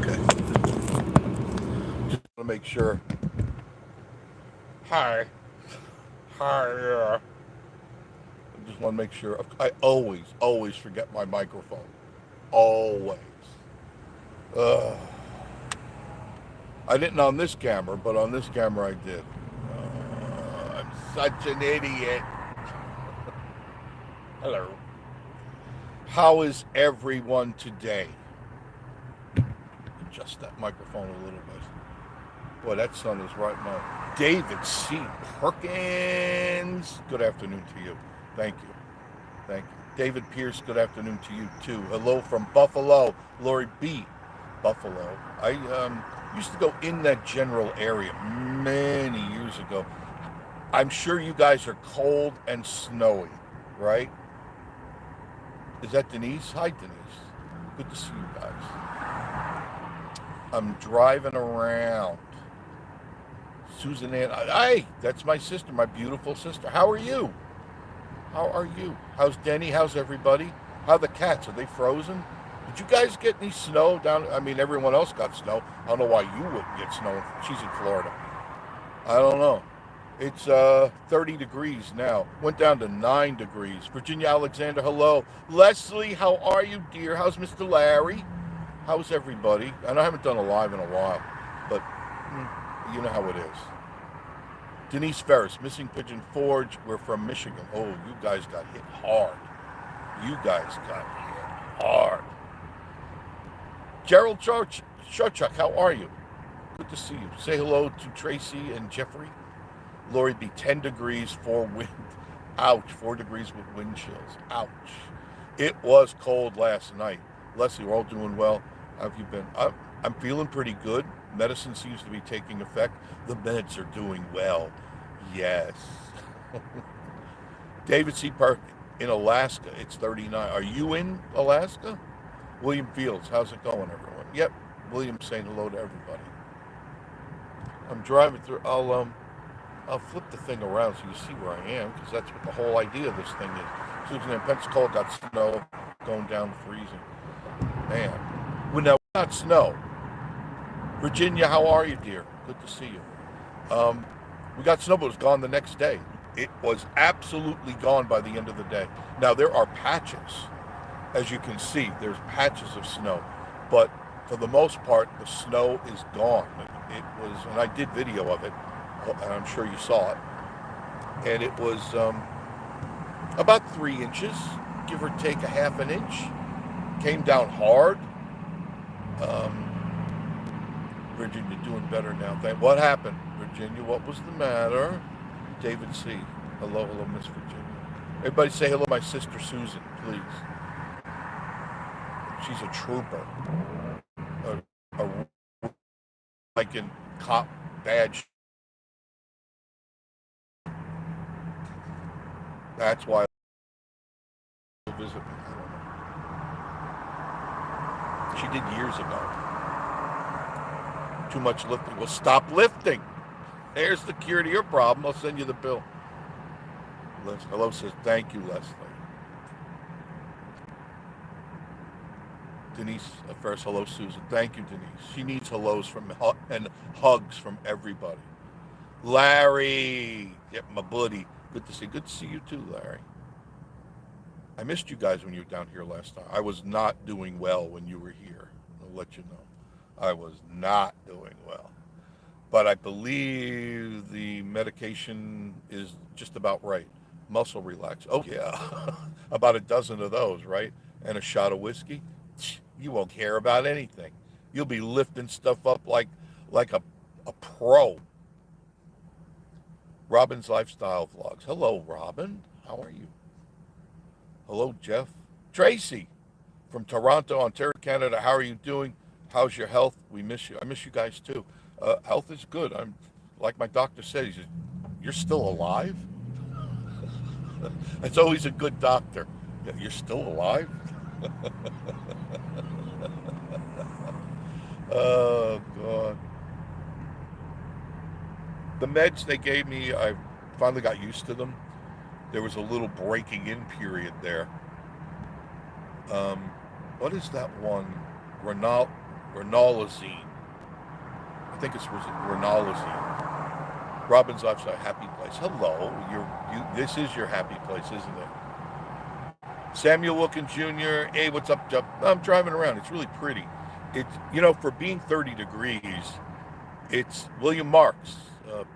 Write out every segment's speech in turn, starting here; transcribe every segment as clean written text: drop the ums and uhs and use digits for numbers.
Okay. Just want to make sure. Hi. Hi. I just want to make sure. I always forget my microphone. Always. Ugh. I didn't on this camera, but on this camera I did. I'm such an idiot. Hello. How is everyone today? Adjust that microphone a little bit. Boy, that sun is right now. David C. Perkins. Good afternoon to you. Thank you. Thank you. David Pierce, good afternoon to you too. Hello from Buffalo. Lori B. Buffalo. I used to go in that general area many years ago. I'm sure you guys are cold and snowy, right? Is that Denise? Hi, Denise. Good to see you guys. I'm driving around. Susan Ann. Hey, that's my sister, my beautiful sister. How are you? How are you? How's Denny? How's everybody? How are the cats? Are they frozen? Did you guys get any snow down? I mean, everyone else got snow. I don't know why you wouldn't get snow. She's in Florida. I don't know. It's 30 degrees now. Went down to 9 degrees. Virginia Alexander, hello. Leslie, how are you, dear? How's Mr. Larry? How's everybody? And I haven't done a live in a while, but you know how it is. Denise Ferris, Missing Pigeon Forge. We're from Michigan. Oh, you guys got hit hard. You guys got hit hard. Gerald Shorchuk, how are you? Good to see you. Say hello to Tracy and Jeffrey. Lori B, 10 degrees for wind. Ouch, 4 degrees with wind chills. Ouch. It was cold last night. Leslie, we're all doing well. How have you been? I'm feeling pretty good. Medicine seems to be taking effect. The meds are doing well. Yes. David C. Park in Alaska. It's 39. Are you in Alaska? William Fields, how's it going, everyone? Yep. William saying hello to everybody. I'm driving through. I'll flip the thing around so you see where I am, because that's what the whole idea of this thing is. Susan in Pensacola got snow going down to freezing. Man. Well, now, not snow. Virginia, how are you, dear? Good to see you. We got snow, but it was gone the next day. It was absolutely gone by the end of the day. Now, there are patches. As you can see, there's patches of snow. But for the most part, the snow is gone. It was, and I did video of it, and I'm sure you saw it. And it was about 3 inches, give or take a half an inch. Came down hard. Virginia doing better now. What happened, Virginia? What was the matter? David C. Hello, Miss Virginia. Everybody say hello to my sister Susan, please. She's a trooper. Like in cop badge. That's why I visit me. She did years ago. Too much lifting. Well, stop lifting. There's the cure to your problem. I'll send you the bill. Hello says, thank you, Leslie. Denise first, hello, Susan. Thank you, Denise. She needs hellos and hugs from everybody. Larry, yep, my buddy. Good to see. Good to see you too, Larry. I missed you guys when you were down here last time. I was not doing well when you were here. I'll let you know. I was not doing well. But I believe the medication is just about right. Muscle relax. Oh, yeah. About a dozen of those, right? And a shot of whiskey. You won't care about anything. You'll be lifting stuff up like a pro. Robin's Lifestyle Vlogs. Hello, Robin. How are you? Hello, Jeff. Tracy from Toronto, Ontario, Canada. How are you doing? How's your health? We miss you. I miss you guys too. Health is good. I'm like my doctor said. He says, "You're still alive." That's always a good doctor. Yeah, you're still alive. Oh God. The meds they gave me, I finally got used to them. There was a little breaking in period there. What is that one? Renalazine. I think was it Renalazine. Robin's Lifestyle, happy place. Hello, this is your happy place, isn't it? Samuel Wilkins Jr. Hey, what's up, Jeff? I'm driving around. It's really pretty. It's, for being 30 degrees, it's William Marks,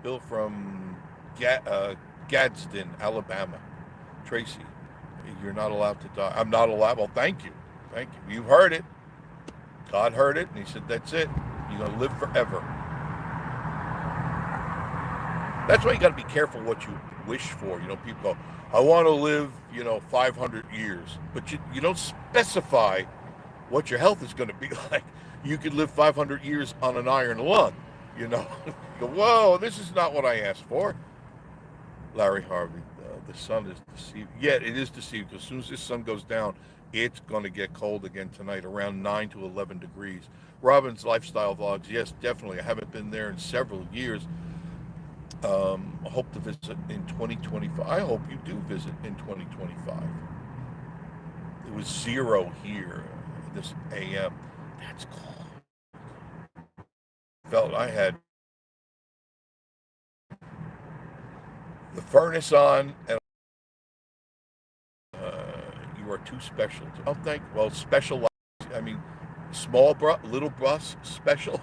Bill from Gadsden, Alabama. Tracy, you're not allowed to die. I'm not allowed. Well, thank you. Thank you. You heard it. God heard it, and he said, that's it. You're going to live forever. That's why you got to be careful what you wish for. People go, I want to live, 500 years. But you don't specify what your health is going to be like. You could live 500 years on an iron lung, You go, whoa, this is not what I asked for. Larry Harvey, the sun is deceived. Yeah, it is deceived. As soon as this sun goes down, it's going to get cold again tonight, around 9 to 11 degrees. Robin's Lifestyle Vlogs, yes, definitely. I haven't been there in several years. I hope to visit in 2025. I hope you do visit in 2025. It was 0 here this AM. That's cold. Felt I had the furnace on, and you are too special. Special. I mean, small little bus, special.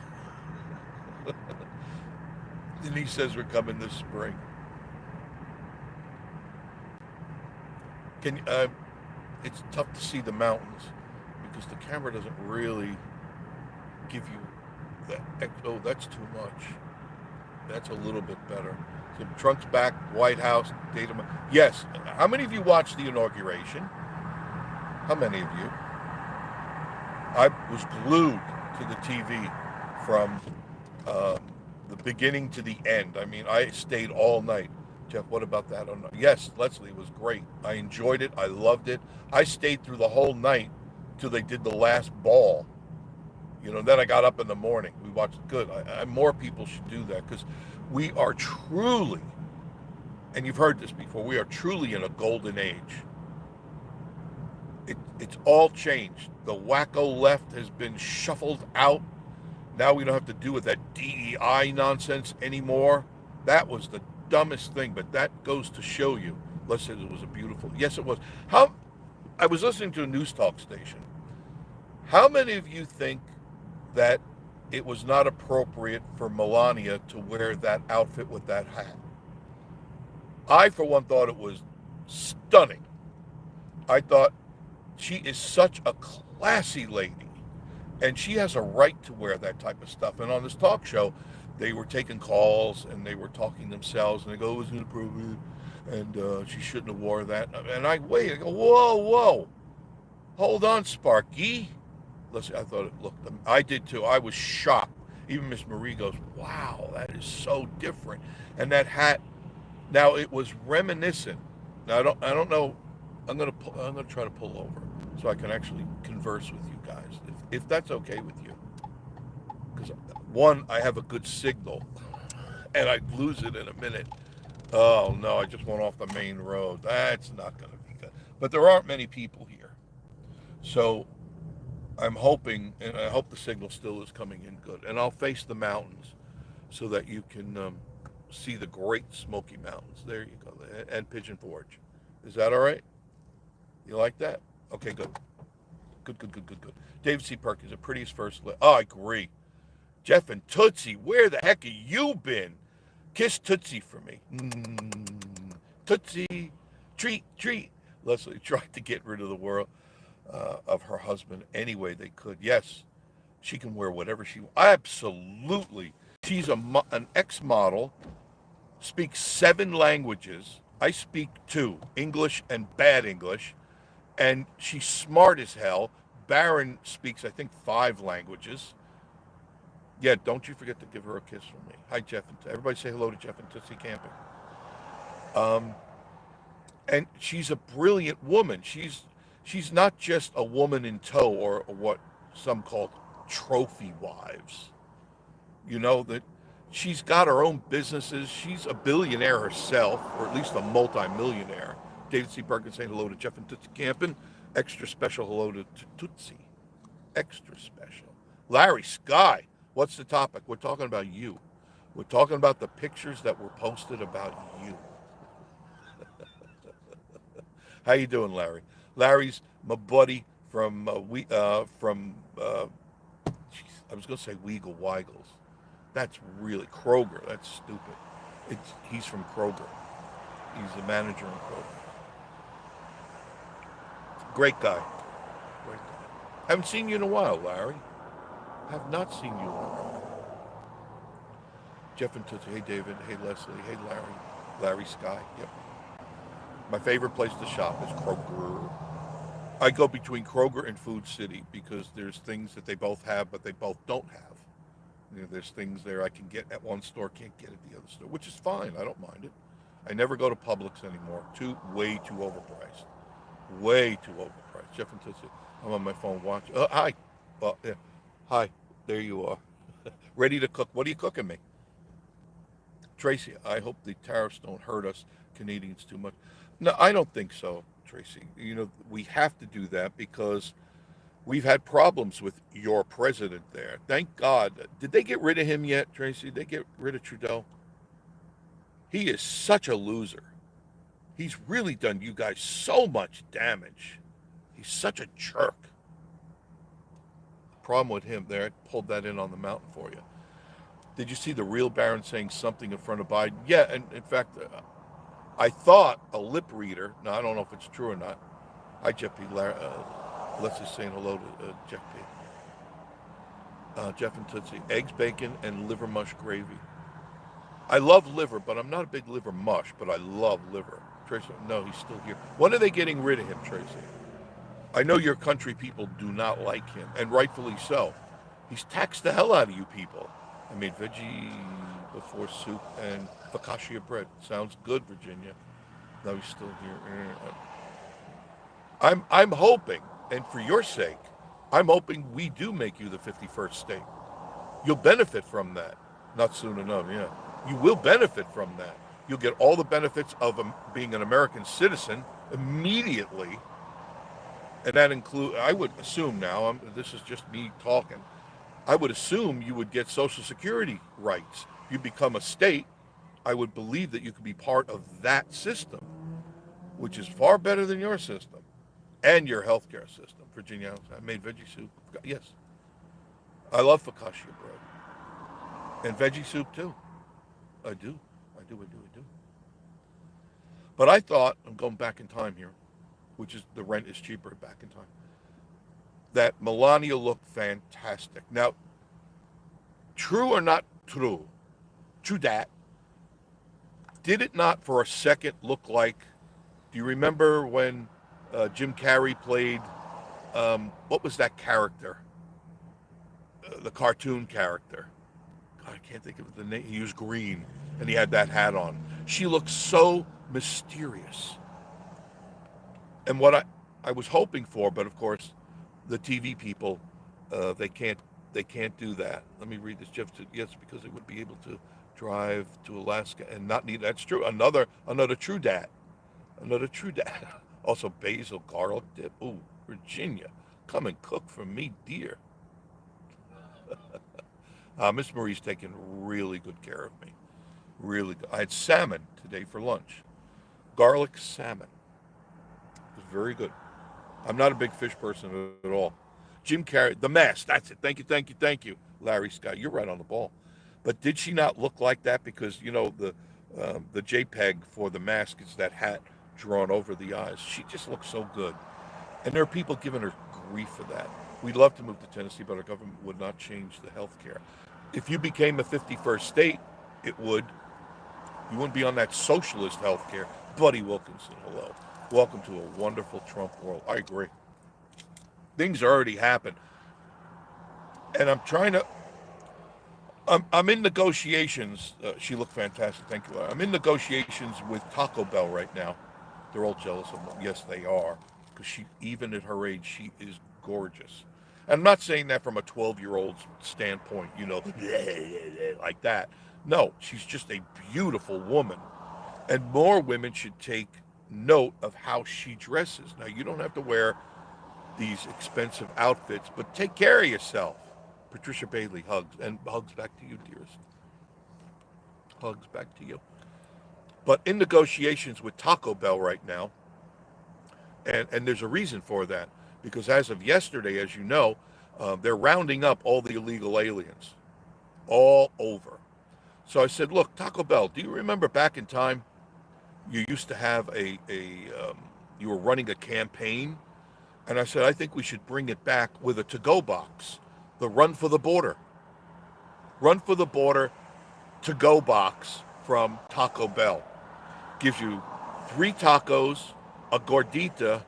Denise says we're coming this spring. It's tough to see the mountains because the camera doesn't really give you that. Oh, that's too much. That's a little bit better. So trunks back, White House, data. Yes. How many of you watched the inauguration? How many of you? I was glued to the TV from the beginning to the end. I mean, I stayed all night. Jeff, what about that? Yes, Leslie, it was great. I enjoyed it. I loved it. I stayed through the whole night till they did the last ball. Then I got up in the morning. We watched. Good. More people should do that because we are truly, and you've heard this before, we are truly in a golden age. It's all changed. The wacko left has been shuffled out. Now we don't have to do with that DEI nonsense anymore. That was the dumbest thing, but that goes to show you. Les said it was a beautiful. Yes, it was. I was listening to a news talk station. How many of you think that it was not appropriate for Melania to wear that outfit with that hat? I, for one, thought it was stunning. I thought she is such a classy lady, and she has a right to wear that type of stuff. And on this talk show, they were taking calls, and they were talking themselves, and they go, it was inappropriate, and she shouldn't have wore that. And I go, whoa, hold on, Sparky. Listen, I thought it looked, I did too. I was shocked. Even Miss Marie goes, wow, that is so different. And that hat, now it was reminiscent. Now I don't know. I'm gonna try to pull over so I can actually converse with you guys, if that's okay with you. Because one, I have a good signal, and I'd lose it in a minute. Oh no, I just went off the main road. That's not gonna be good. But there aren't many people here, so I'm hoping, and I hope the signal still is coming in good. And I'll face the mountains so that you can see the great Smoky Mountains. There you go, and Pigeon Forge. Is that all right? You like that? Okay, good. Good. David C. Perkins, the prettiest first list. Oh, I agree. Jeff and Tootsie, where the heck have you been? Kiss Tootsie for me. Tootsie, treat. Leslie tried to get rid of the world of her husband any way they could. Yes, she can wear whatever she wants. Absolutely. She's an ex-model, speaks 7 languages. I speak 2, English and bad English. And she's smart as hell. Baron speaks, I think, 5 languages. Yeah, don't you forget to give her a kiss from me. Hi, Jeff. Everybody say hello to Jeff and Tootsie Camping. And she's a brilliant woman. She's not just a woman in tow, or what some call trophy wives. That she's got her own businesses. She's a billionaire herself, or at least a multi-millionaire. David C. Perkins saying hello to Jeff and Tootsie Camping. Extra special hello to Tootsie. Extra special. Larry, Sky, what's the topic? We're talking about you. We're talking about the pictures that were posted about you. How you doing, Larry? Larry's my buddy from I was gonna say Weagle Weigels. That's really Kroger. That's stupid. He's from Kroger. He's the manager in Kroger. Great guy. Great guy. Haven't seen you in a while, Larry. Have not seen you in a while. Jeff and Tootsie. Hey, David. Hey, Leslie. Hey, Larry. Larry Sky. Yep. My favorite place to shop is Kroger. I go between Kroger and Food City because there's things that they both have, but they both don't have. You know, there's things there I can get at one store, can't get at the other store, which is fine. I don't mind it. I never go to Publix anymore. Way too overpriced. Way too overpriced. Jeff and Tootsie. I'm on my phone watching. Hi. Yeah. Hi. There you are. Ready to cook. What are you cooking me? Tracy, I hope the tariffs don't hurt us Canadians too much. No, I don't think so, Tracy. You know, we have to do that because we've had problems with your president there. Thank God. Did they get rid of him yet, Tracy? Did they get rid of Trudeau? He is such a loser. He's really done you guys so much damage. He's such a jerk. Problem with him there, I pulled that in on the mountain for you. Did you see the real Baron saying something in front of Biden? Yeah, and in fact, I thought a lip reader. Now, I don't know if it's true or not. Hi, Jeff P. Let's just saying hello to Jeff P. Jeff and Tootsie. Eggs, bacon, and liver mush gravy. I love liver, but I'm not a big liver mush, but I love liver. Tracy, no, he's still here. When are they getting rid of him, Tracy? I know your country people do not like him, and rightfully so. He's taxed the hell out of you people. I made veggie before soup and focaccia bread. Sounds good, Virginia. No, he's still here. I'm hoping, and for your sake, I'm hoping we do make you the 51st state. You'll benefit from that. Not soon enough, yeah. You will benefit from that. You'll get all the benefits of being an American citizen immediately. And that includes, I would assume now, this is just me talking, I would assume you would get Social Security rights. You become a state, I would believe that you could be part of that system, which is far better than your system and your healthcare system. Virginia, I made veggie soup. Yes. I love focaccia bread. And veggie soup too. I do. But I thought, I'm going back in time here, which is the rent is cheaper back in time, that Melania looked fantastic. Now, true or not true, true that, did it not for a second look like, do you remember when Jim Carrey played, what was that character? The cartoon character. God, I can't think of the name. He was green and he had that hat on. She looked so mysterious. And what I was hoping for, but of course, the TV people, they can't do that. Let me read this. Jeff said yes, because they would be able to drive to Alaska and not need. That's true. Another true dat. Another true dat. Also basil garlic dip. Ooh, Virginia, come and cook for me, dear. Miss Marie's taking really good care of me. Really good. I had salmon today for lunch. Garlic salmon. It was very good. I'm not a big fish person at all. Jim Carrey, the mask. That's it. Thank you. Larry Scott, you're right on the ball. But did she not look like that? Because you know the JPEG for the mask is that hat drawn over the eyes. She just looks so good. And there are people giving her grief for that. We'd love to move to Tennessee, but our government would not change the health care. If you became a 51st state, it would. You wouldn't be on that socialist health care. Buddy Wilkinson, hello. Welcome to a wonderful Trump world. I agree. Things already happened. And I'm in negotiations. She looked fantastic. Thank you. I'm in negotiations with Taco Bell right now. They're all jealous of me. Yes, they are. Because even at her age, she is gorgeous. I'm not saying that from a 12-year-old's standpoint, you know, like that. No, she's just a beautiful woman. And more women should take note of how she dresses. Now, you don't have to wear these expensive outfits, but take care of yourself. Patricia Bailey, hugs. And hugs back to you, dearest. Hugs back to you. But in negotiations with Taco Bell right now, and there's a reason for that, because as of yesterday, as you know, they're rounding up all the illegal aliens all over. So I said, look, Taco Bell, do you remember back in time you used to have you were running a campaign? And I said, I think we should bring it back with a to-go box, the Run for the Border. Run for the Border to-go box from Taco Bell. Gives you 3 tacos, a gordita,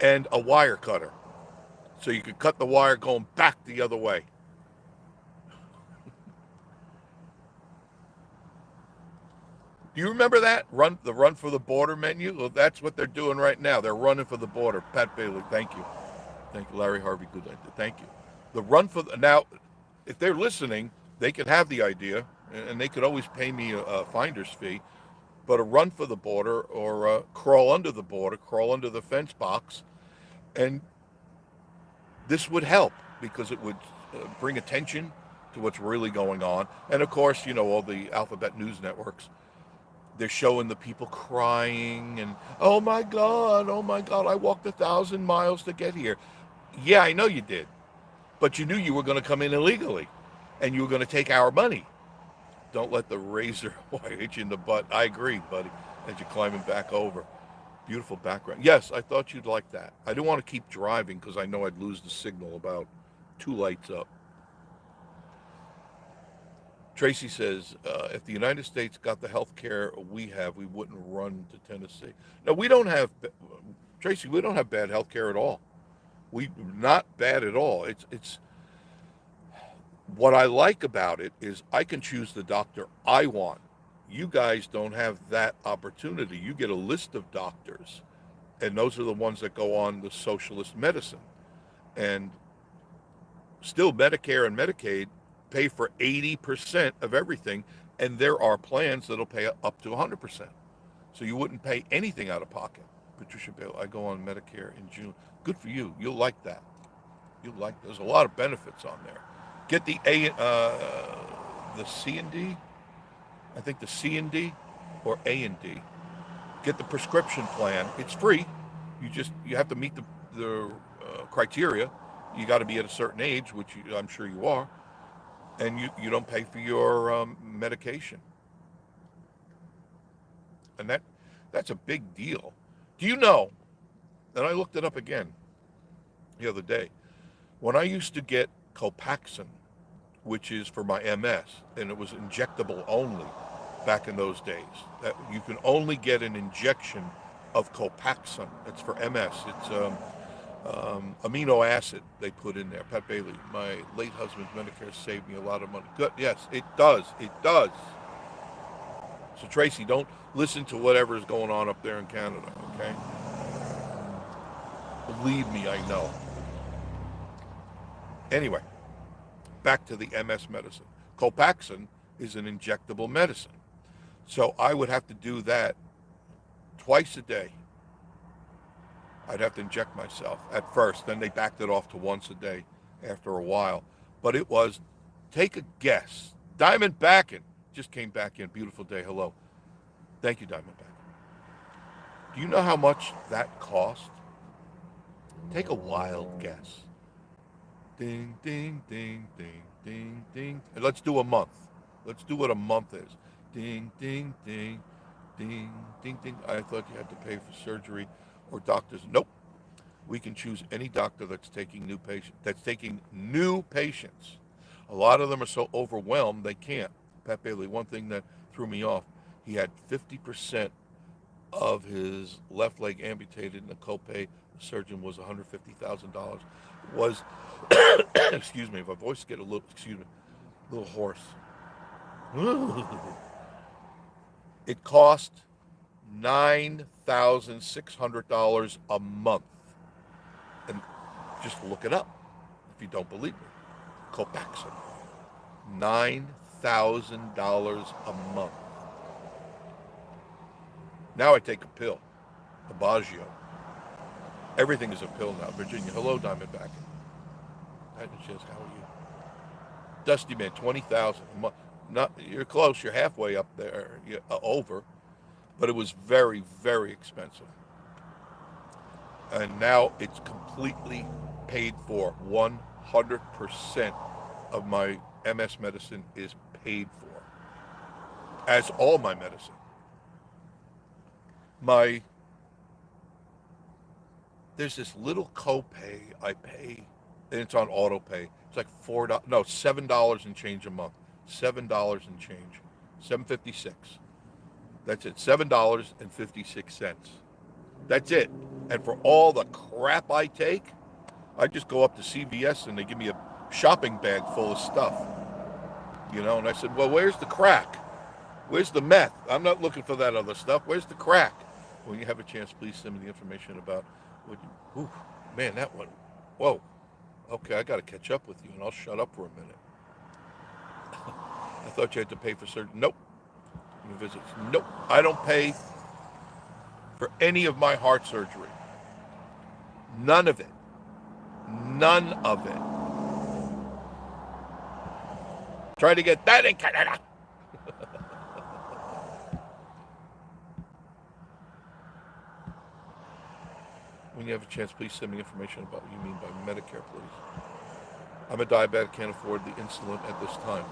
and a wire cutter. So you can cut the wire going back the other way. Do you remember that? The Run for the Border menu? Well, that's what they're doing right now. They're running for the border. Pat Bailey, thank you. Thank you. Larry Harvey, good idea. Thank you. The Run for the... Now, if they're listening, they could have the idea, and they could always pay me a finder's fee, but a Run for the Border or crawl under the border, crawl under the fence box, and this would help because it would bring attention to what's really going on. And of course, you know, all the alphabet news networks, they're showing the people crying and, oh my God, I walked 1,000 miles to get here. Yeah, I know you did, but you knew you were going to come in illegally and you were going to take our money. Don't let the razor hit you in the butt. I agree, buddy, as you're climbing back over. Beautiful background. Yes, I thought you'd like that. I didn't want to keep driving because I know I'd lose the signal about 2 lights up. Tracy says, if the United States got the health care we have, we wouldn't run to Tennessee. No, we don't have, Tracy, we don't have bad health care at all. Not bad at all. It's what I like about it is I can choose the doctor I want. You guys don't have that opportunity. You get a list of doctors, and those are the ones that go on the socialist medicine. And still Medicare and Medicaid pay for 80% of everything, and there are plans that'll pay up to 100%. So you wouldn't pay anything out of pocket. Patricia Bale, I go on Medicare in June. Good for you. You'll like that. There's a lot of benefits on there. Get the C and D. I think the C and D or A and D. Get the prescription plan. It's free. You have to meet the criteria. You got to be at a certain age, which I'm sure you are, and you don't pay for your medication. And that's a big deal. Do you know? And I looked it up again the other day. When I used to get Copaxone, which is for my MS, and it was injectable only back in those days. That you can only get an injection of Copaxone. It's for MS. It's amino acid they put in there. Pat Bailey, my late husband's Medicare saved me a lot of money. Good. Yes, it does. It does. So Tracy, don't listen to whatever is going on up there in Canada, okay? Believe me, I know. Anyway, back to the MS medicine. Copaxone is an injectable medicine. So I would have to do that twice a day. I'd have to inject myself at first. Then they backed it off to once a day after a while. But it was, take a guess. Diamond Backin just came back in. Beautiful day. Hello. Thank you, Diamond Backin. Do you know how much that cost? Take a wild guess. Ding, ding, ding, ding, ding, ding. And let's do a month. Let's do what a month is. Ding, ding, ding, ding, ding, ding. I thought you had to pay for surgery or doctors. Nope. We can choose any doctor that's taking new patients. A lot of them are so overwhelmed they can't. Pat Bailey, one thing that threw me off, he had 50% of his left leg amputated, and the copay, the surgeon was $150,000. Was, excuse me, if my voice get a little hoarse. It cost $9,600 a month. And just look it up if you don't believe me. Copaxone. $9,000 a month. Now I take a pill, a Baggio. Everything is a pill now. Virginia, hello, Diamondback. How are you? Dusty Man, 20,000. Not, you're close. You're halfway up there. You're over, but it was very, very expensive. And now it's completely paid for. 100% of my MS medicine is paid for, as all my medicine. There's this little copay I pay, and it's on auto pay. It's like $7 and change a month. $7 and change. $7.56. That's it. $7.56. That's it. And for all the crap I take, I just go up to CVS and they give me a shopping bag full of stuff. You know, and I said, well, where's the crack? Where's the meth? I'm not looking for that other stuff. Where's the crack? When you have a chance, please send me the information about what you, ooh, man, that one. Whoa. Okay, I got to catch up with you, and I'll shut up for a minute. I thought you had to pay for surgery. Nope. Visits. Nope. I don't pay for any of my heart surgery. None of it. None of it. Try to get that in Canada. When you have a chance, please send me information about what you mean by Medicare, please. I'm a diabetic, can't afford the insulin at this time.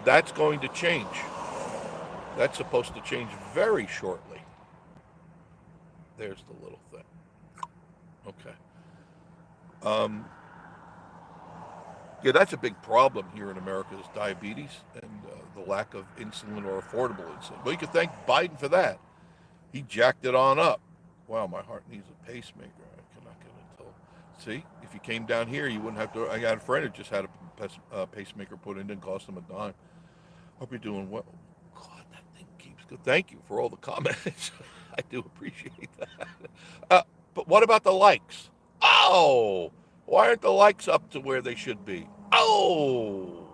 That's going to change. That's supposed to change very shortly. There's the little thing. Okay. Yeah, that's a big problem here in America is diabetes and the lack of insulin or affordable insulin. Well, you can thank Biden for that. He jacked it on up. Wow, my heart needs a pacemaker. I cannot get it until. See, if you came down here, you wouldn't have to. I got a friend who just had a pacemaker put in, didn't cost him a dime. Hope you're doing well. God, that thing keeps good. Thank you for all the comments. I do appreciate that. But what about the likes? Oh, why aren't the likes up to where they should be? Oh.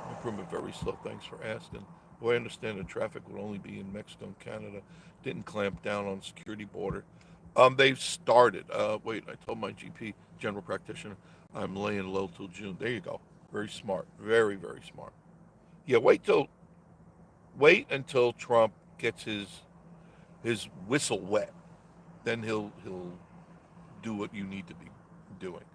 Improvement very slow. Thanks for asking. Well, I understand the traffic would only be in Mexico and Canada. Didn't clamp down on security border. They've started. Wait, I told my GP, general practitioner, I'm laying low till June. There you go. Very smart. Very, very smart. Yeah, wait until Trump gets his whistle wet. Then he'll do what you need to be doing.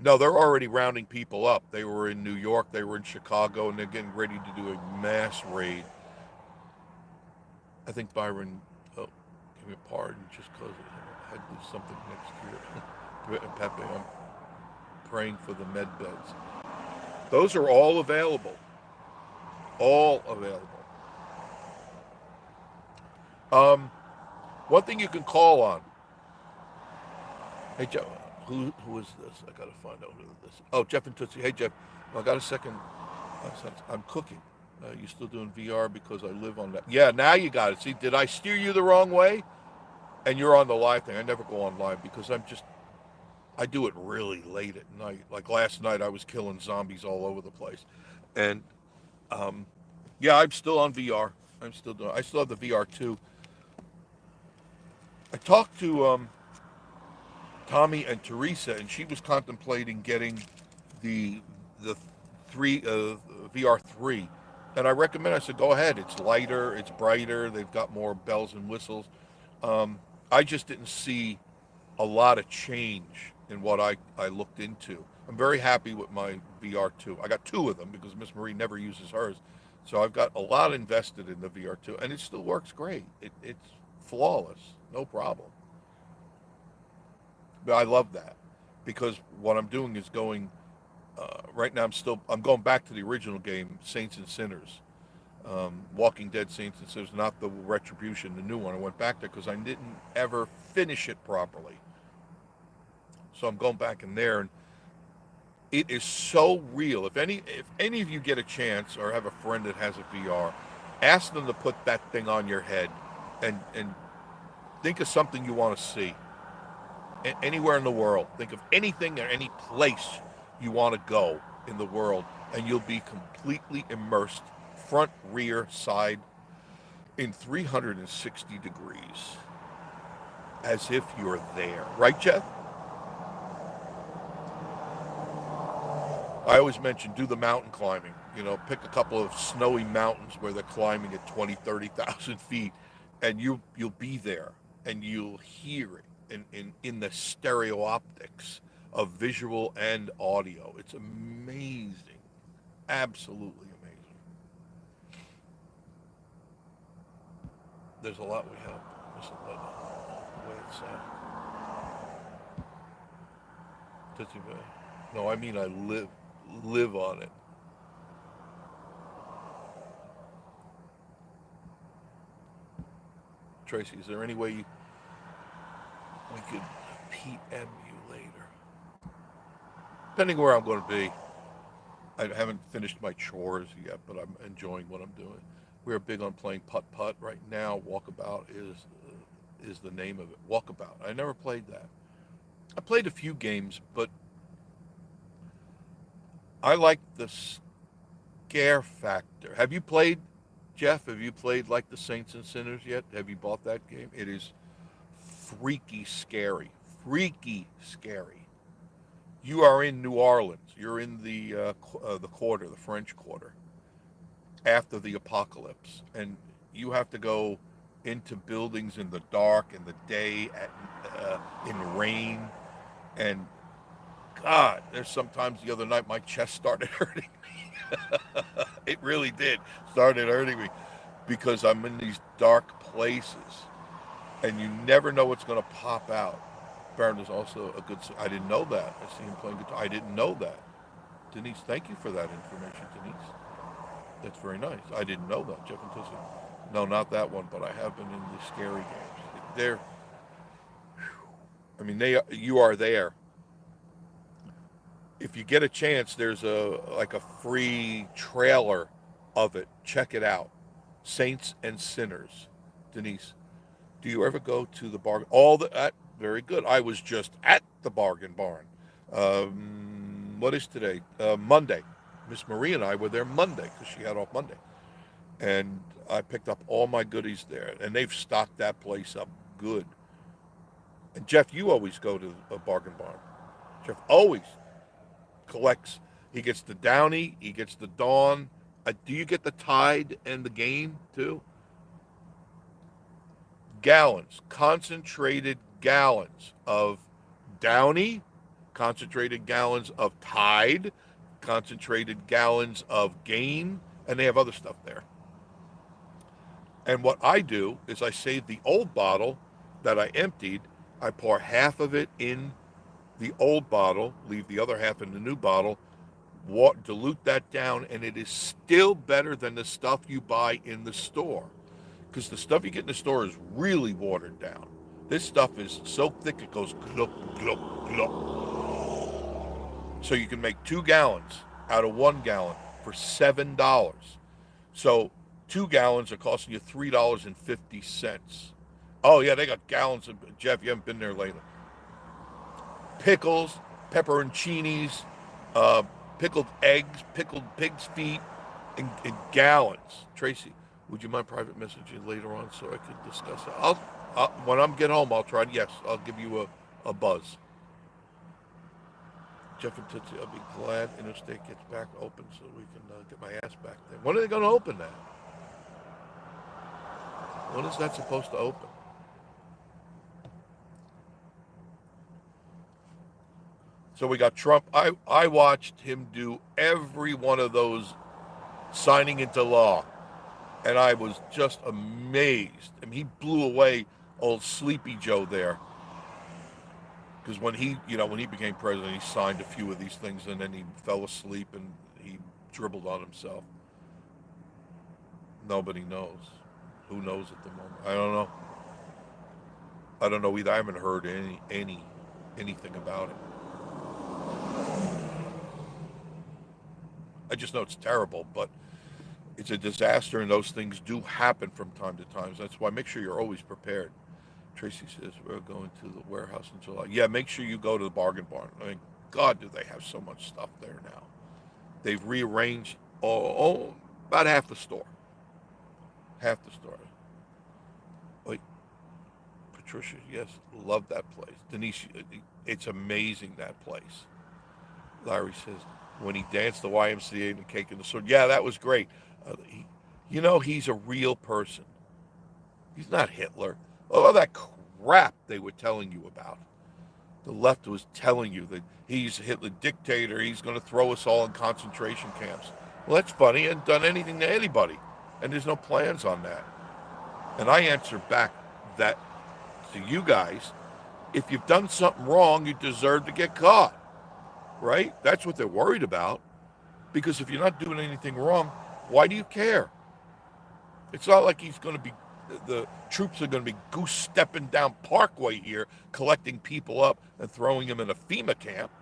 No, they're already rounding people up. They were in New York, they were in Chicago, and they're getting ready to do a mass raid. I think Byron, give me a pardon, just because I had to do something next year. Pepe, I'm praying for the med beds. Those are all available. All available. One thing you can call on. Hey, Joe. Who is this? I gotta find out who this is. Oh, Jeff and Tootsie. Hey, Jeff. I got a second. I'm cooking. You still doing VR because I live on that? Yeah, now you got it. See, did I steer you the wrong way? And you're on the live thing. I never go on live because I do it really late at night. Like last night, I was killing zombies all over the place. And, yeah, I'm still on VR. I still have the VR too. I talked to, Tommy and Teresa, and she was contemplating getting the VR 3, and I recommend. I said, go ahead. It's lighter, it's brighter. They've got more bells and whistles. I just didn't see a lot of change in what I looked into. I'm very happy with my VR 2. I got two of them because Miss Marie never uses hers, so I've got a lot invested in the VR 2, and it still works great. It's flawless, no problem. But I love that because what I'm doing is going right now. I'm going back to the original game, Saints and Sinners, Walking Dead Saints and Sinners, not the Retribution, the new one. I went back there because I didn't ever finish it properly, so I'm going back in there, and it is so real. If any of you get a chance or have a friend that has a VR, ask them to put that thing on your head and think of something you want to see. Anywhere in the world. Think of anything or any place you want to go in the world, and you'll be completely immersed, front, rear, side, in 360 degrees. as if you're there. Right, Jeff? I always mention do the mountain climbing. You know, pick a couple of snowy mountains where they're climbing at 20, 30,000 feet, and you'll be there, and you'll hear it in the stereo optics of visual and audio. It's amazing, absolutely amazing. There's a lot we have. Listen, the way it's Tootsie Bay. No, I mean I live on it. Tracy, is there any way we could PM you later? Depending where I'm going to be. I haven't finished my chores yet, but I'm enjoying what I'm doing. We're big on playing putt-putt right now. Walkabout is the name of it. Walkabout. I never played that. I played a few games, but I like the scare factor. Have you played, Jeff? Have you played like the Saints and Sinners yet? Have you bought that game? It is freaky scary. Freaky scary. You are in New Orleans. You're in the quarter, the French Quarter, after the apocalypse, and you have to go into buildings in the dark, in the day, in rain, and God, there's sometimes the other night my chest started hurting me. It really did. Started hurting me because I'm in these dark places, and you never know what's going to pop out. Baron is also a good. I didn't know that. I see him playing guitar. I didn't know that. Denise, thank you for that information, Denise. That's very nice. I didn't know that, Jeff and Tootsie. No, not that one, but I have been in the scary games. They're, I mean, you are there. If you get a chance, there's a free trailer of it. Check it out. Saints and Sinners. Denise, do you ever go to the bargain? Very good. I was just at the Bargain Barn. What is today? Monday. Miss Marie and I were there Monday because she had off Monday, and I picked up all my goodies there. And they've stocked that place up good. And Jeff, you always go to a Bargain Barn. Jeff always collects. He gets the Downy. He gets the Dawn. Do you get the Tide and the Gain too? Gallons, concentrated gallons of Downy, concentrated gallons of Tide, concentrated gallons of Gain, and they have other stuff there. And what I do is I save the old bottle that I emptied. I pour half of it in the old bottle, leave the other half in the new bottle, dilute that down, and it is still better than the stuff you buy in the store. Because the stuff you get in the store is really watered down. This stuff is so thick it goes glop, glop, glop. So you can make 2 gallons out of 1 gallon for $7. So 2 gallons are costing you $3.50. Oh yeah, they got gallons of, Jeff, you haven't been there lately. Pickles, pepperoncinis, pickled eggs, pickled pig's feet, in gallons. Tracy, would you mind private messaging later on so I could discuss it? When I'm get home, I'll try. Yes, I'll give you a buzz. Jeff and Tootsie, I'll be glad Interstate gets back open so we can get my ass back there. When are they going to open that? When is that supposed to open? So we got Trump. I watched him do every one of those signing into law, and I was just amazed. I mean, he blew away old Sleepy Joe there, because when he became president, he signed a few of these things, and then he fell asleep and he dribbled on himself. Nobody knows. Who knows at the moment? I don't know. I don't know either. I haven't heard anything about it. I just know it's terrible, but it's a disaster, and those things do happen from time to time. So that's why make sure you're always prepared. Tracy says we're going to the warehouse in July. Yeah, make sure you go to the Bargain Barn. I mean, God, do they have so much stuff there now? They've rearranged about half the store. Half the store. Wait, Patricia, yes, love that place. Denise, it's amazing, that place. Larry says, when he danced the YMCA and the cake and the sword, yeah, that was great. He's a real person. He's not Hitler. All that crap they were telling you about. The left was telling you that he's a Hitler dictator, he's going to throw us all in concentration camps. Well, that's funny. He hasn't done anything to anybody, and there's no plans on that. And I answer back that to you guys, if you've done something wrong, you deserve to get caught, right? That's what they're worried about. Because if you're not doing anything wrong, why do you care? It's not like the troops are going to be goose stepping down Parkway here, collecting people up and throwing them in a FEMA camp.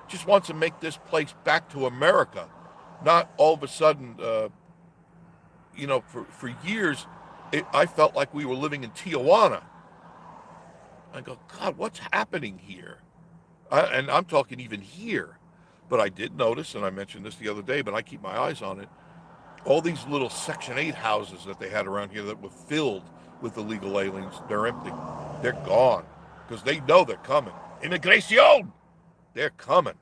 Just wants to make this place back to America, not all of a sudden, for years, I felt like we were living in Tijuana. I go, God, what's happening here? And I'm talking even here. But I did notice, and I mentioned this the other day, but I keep my eyes on it, all these little Section 8 houses that they had around here that were filled with illegal aliens, they're empty. They're gone. Because they know they're coming. Inauguration! They're coming.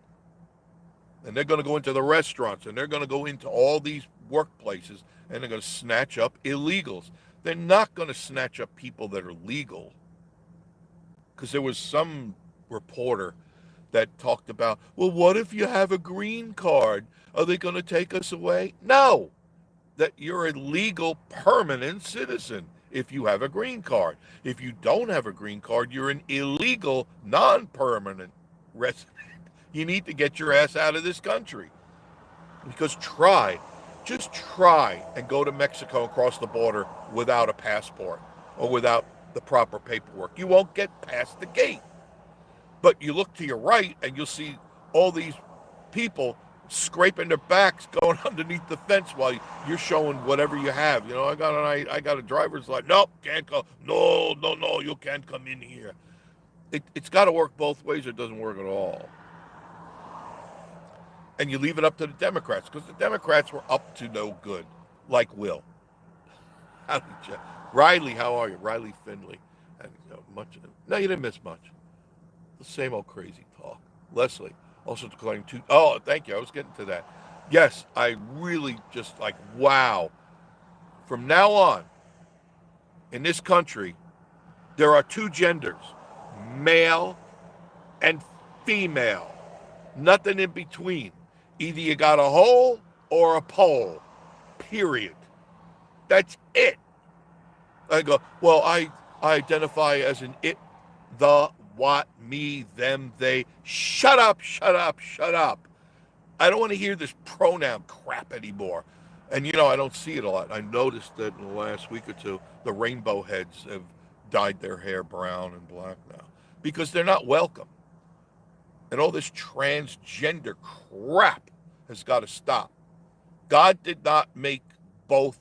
And they're going to go into the restaurants, and they're going to go into all these workplaces, and they're going to snatch up illegals. They're not going to snatch up people that are legal. Because there was some reporter that talked about, well, what if you have a green card? Are they going to take us away? No, that you're a legal permanent citizen if you have a green card. If you don't have a green card, you're an illegal non-permanent resident. You need to get your ass out of this country. Because just try and go to Mexico and cross the border without a passport or without the proper paperwork. You won't get past the gate. But you look to your right and you'll see all these people scraping their backs going underneath the fence while you're showing whatever you have. I got a driver's license. Nope, can't go. No, you can't come in here. It's got to work both ways or it doesn't work at all. And you leave it up to the Democrats because the Democrats were up to no good, like Will. Riley, how are you? Riley Finley. No, you didn't miss much. The same old crazy talk. Leslie, also declaring oh, thank you. I was getting to that. Yes, I really just wow. From now on, in this country, there are two genders, male and female. Nothing in between. Either you got a hole or a pole. Period. That's it. I go, well, I identify as an it, the, what, me, them, they. Shut up. I don't want to hear this pronoun crap anymore. And, I don't see it a lot. I noticed that in the last week or two, the rainbow heads have dyed their hair brown and black now because they're not welcome. And all this transgender crap has got to stop. God did not make both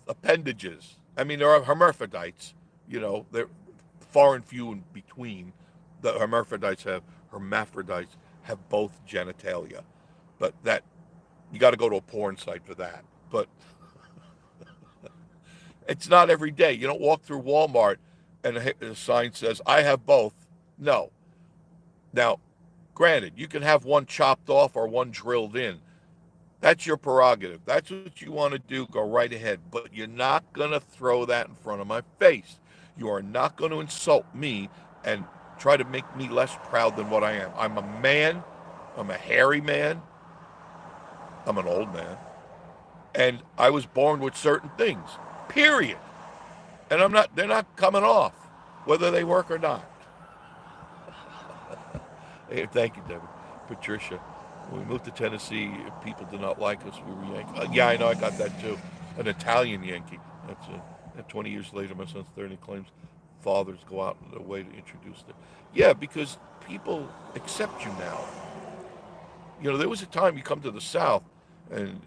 appendages. I mean, there are hermaphrodites, they're far and few in between. The hermaphrodites have both genitalia. But that, you got to go to a porn site for that. But it's not every day. You don't walk through Walmart and a sign says, I have both. No. Now, granted, you can have one chopped off or one drilled in. That's your prerogative. That's what you want to do. Go right ahead. But you're not going to throw that in front of my face. You are not going to insult me and try to make me less proud than what I am. I'm a man. I'm a hairy man. I'm an old man. And I was born with certain things. Period. And they're not coming off, whether they work or not. Hey, thank you, Deborah. Patricia, when we moved to Tennessee, people did not like us. We were Yankee. Yeah, I know, I got that too. An Italian Yankee. That's and 20 years later, my son's 30, claims fathers go out of their way to introduce them. Yeah, because people accept you now. There was a time you come to the South and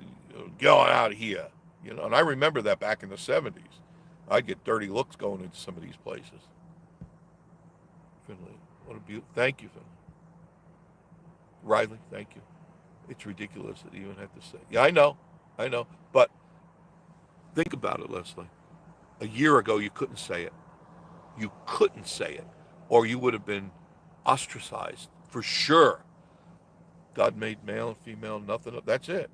get on out of here. And I remember that back in the 70s. I'd get dirty looks going into some of these places. Finley, what a beautiful. Thank you, Finley. Riley, thank you. It's ridiculous that you even have to say. Yeah, I know. I know. But think about it, Leslie. A year ago, you couldn't say it. You couldn't say it, or you would have been ostracized for sure. God made male and female, nothing. That's it.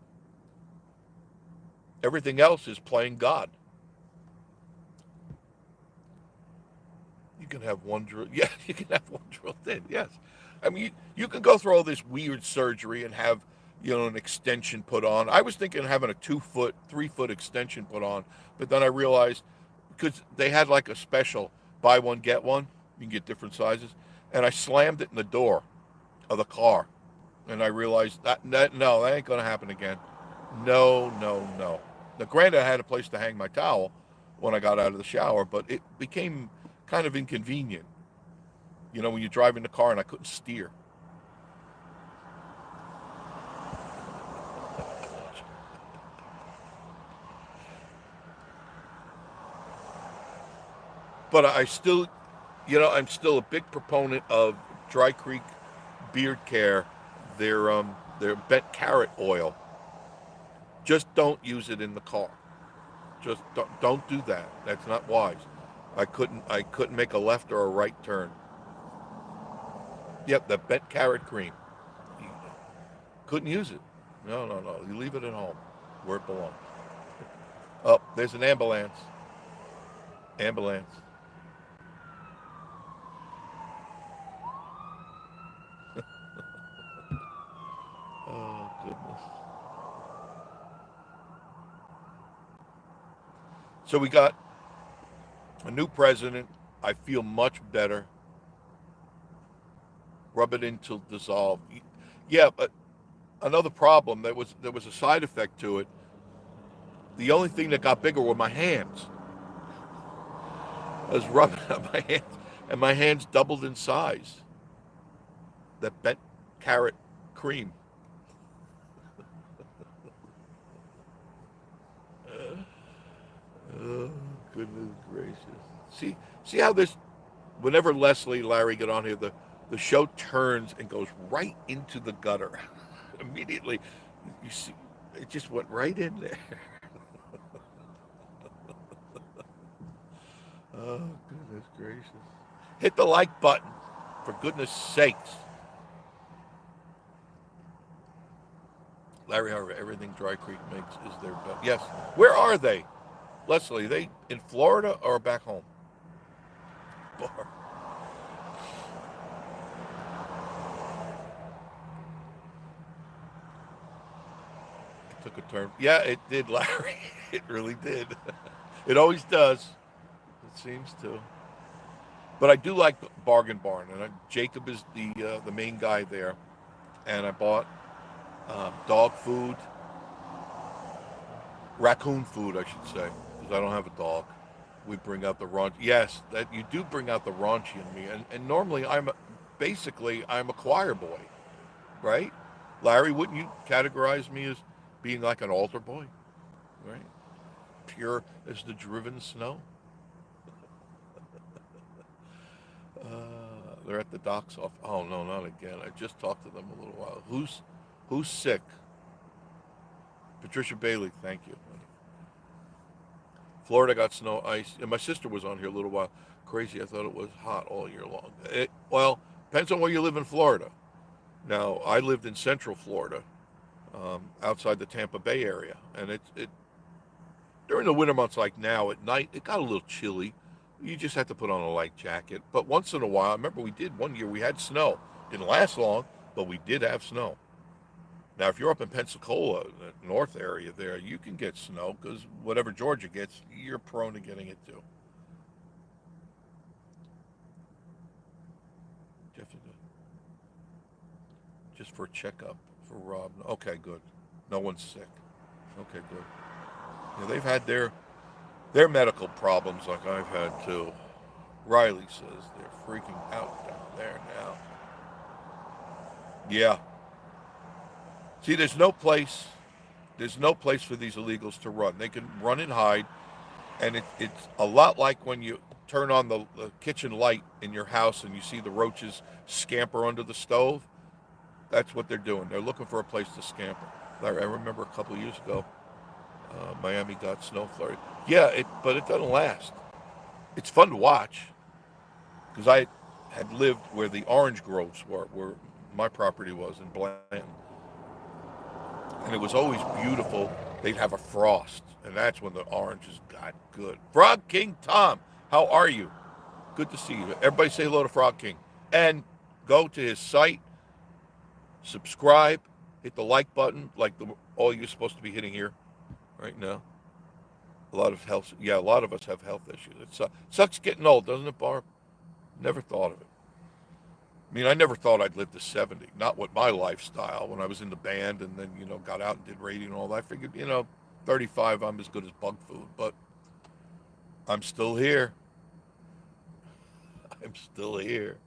Everything else is playing God. You can have one drill. Yeah, you can have one drilled in. Yes. I mean, you can go through all this weird surgery and have, an extension put on. I was thinking of having a 2 foot, 3 foot extension put on, but then I realized because they had like a special buy one, get one. You can get different sizes. And I slammed it in the door of the car. And I realized no, that ain't going to happen again. No, no, no. Now, granted, I had a place to hang my towel when I got out of the shower, but it became kind of inconvenient. When you're driving the car and I couldn't steer. But I still, I'm still a big proponent of Dry Creek Beard Care, their bent carrot oil. Just don't use it in the car. Just don't do that. That's not wise. I couldn't make a left or a right turn. Yep, the bent carrot cream. You couldn't use it. No, no, no. You leave it at home where it belongs. Oh, there's an ambulance. Ambulance. Oh goodness. So we got a new president. I feel much better. Rub it in till dissolve. Yeah, but another problem. There was a side effect to it. The only thing that got bigger were my hands. I was rubbing on my hands, and my hands doubled in size. That bent carrot cream. Oh, goodness gracious. See how this, whenever Leslie, Larry get on here, the show turns and goes right into the gutter. Immediately, you see, it just went right in there. Oh, goodness gracious. Hit the like button, for goodness sakes. Larry Harvey, everything Dry Creek makes is their best. Yes. Where are they? Leslie, they in Florida or back home? Bar. It took a turn. Yeah, it did, Larry. It really did. It always does. It seems to. But I do like Bargain Barn, and Jacob is the main guy there. And I bought dog food, raccoon food, I should say, because I don't have a dog. We bring out the raunch. Yes, that you do bring out the raunchy in me, and normally I'm a choir boy, right? Larry, wouldn't you categorize me as being like an altar boy, right? Pure as the driven snow. They're at the docks off. Oh no, not again. I just talked to them a little while. Who's sick? Patricia Bailey, thank you. Florida got snow, ice, and my sister was on here a little while. Crazy, I thought it was hot all year long. Well, depends on where you live in Florida. Now, I lived in Central Florida, outside the Tampa Bay area, and it during the winter months like now at night it got a little chilly. You just had to put on a light jacket. But once in a while, I remember we did one year. We had snow. Didn't last long, but we did have snow. Now, if you're up in Pensacola, the north area there, you can get snow because whatever Georgia gets, you're prone to getting it too. Just for a checkup for Rob. Okay, good. No one's sick. Okay, good. Yeah, they've had their medical problems like I've had too. Riley says they're freaking out down there now. Yeah. See, there's no place for these illegals to run. They can run and hide, and it's a lot like when you turn on the kitchen light in your house and you see the roaches scamper under the stove. That's what they're doing. They're looking for a place to scamper. I remember a couple of years ago, Miami got snow flurry. Yeah, but it doesn't last. It's fun to watch because I had lived where the orange groves were, where my property was in Blanton, and it was always beautiful. They'd have a frost, and that's when the oranges got good. Frog King Tom, how are you? Good to see you. Everybody say hello to Frog King. And go to his site, subscribe, hit the like button, like all you're supposed to be hitting here right now. A lot of health, yeah, a lot of us have health issues. It sucks getting old, doesn't it, Barb? Never thought of it. I mean, I never thought I'd live to 70. Not with my lifestyle. When I was in the band and then, got out and did radio and all that, I figured, 35, I'm as good as bug food. But I'm still here. I'm still here.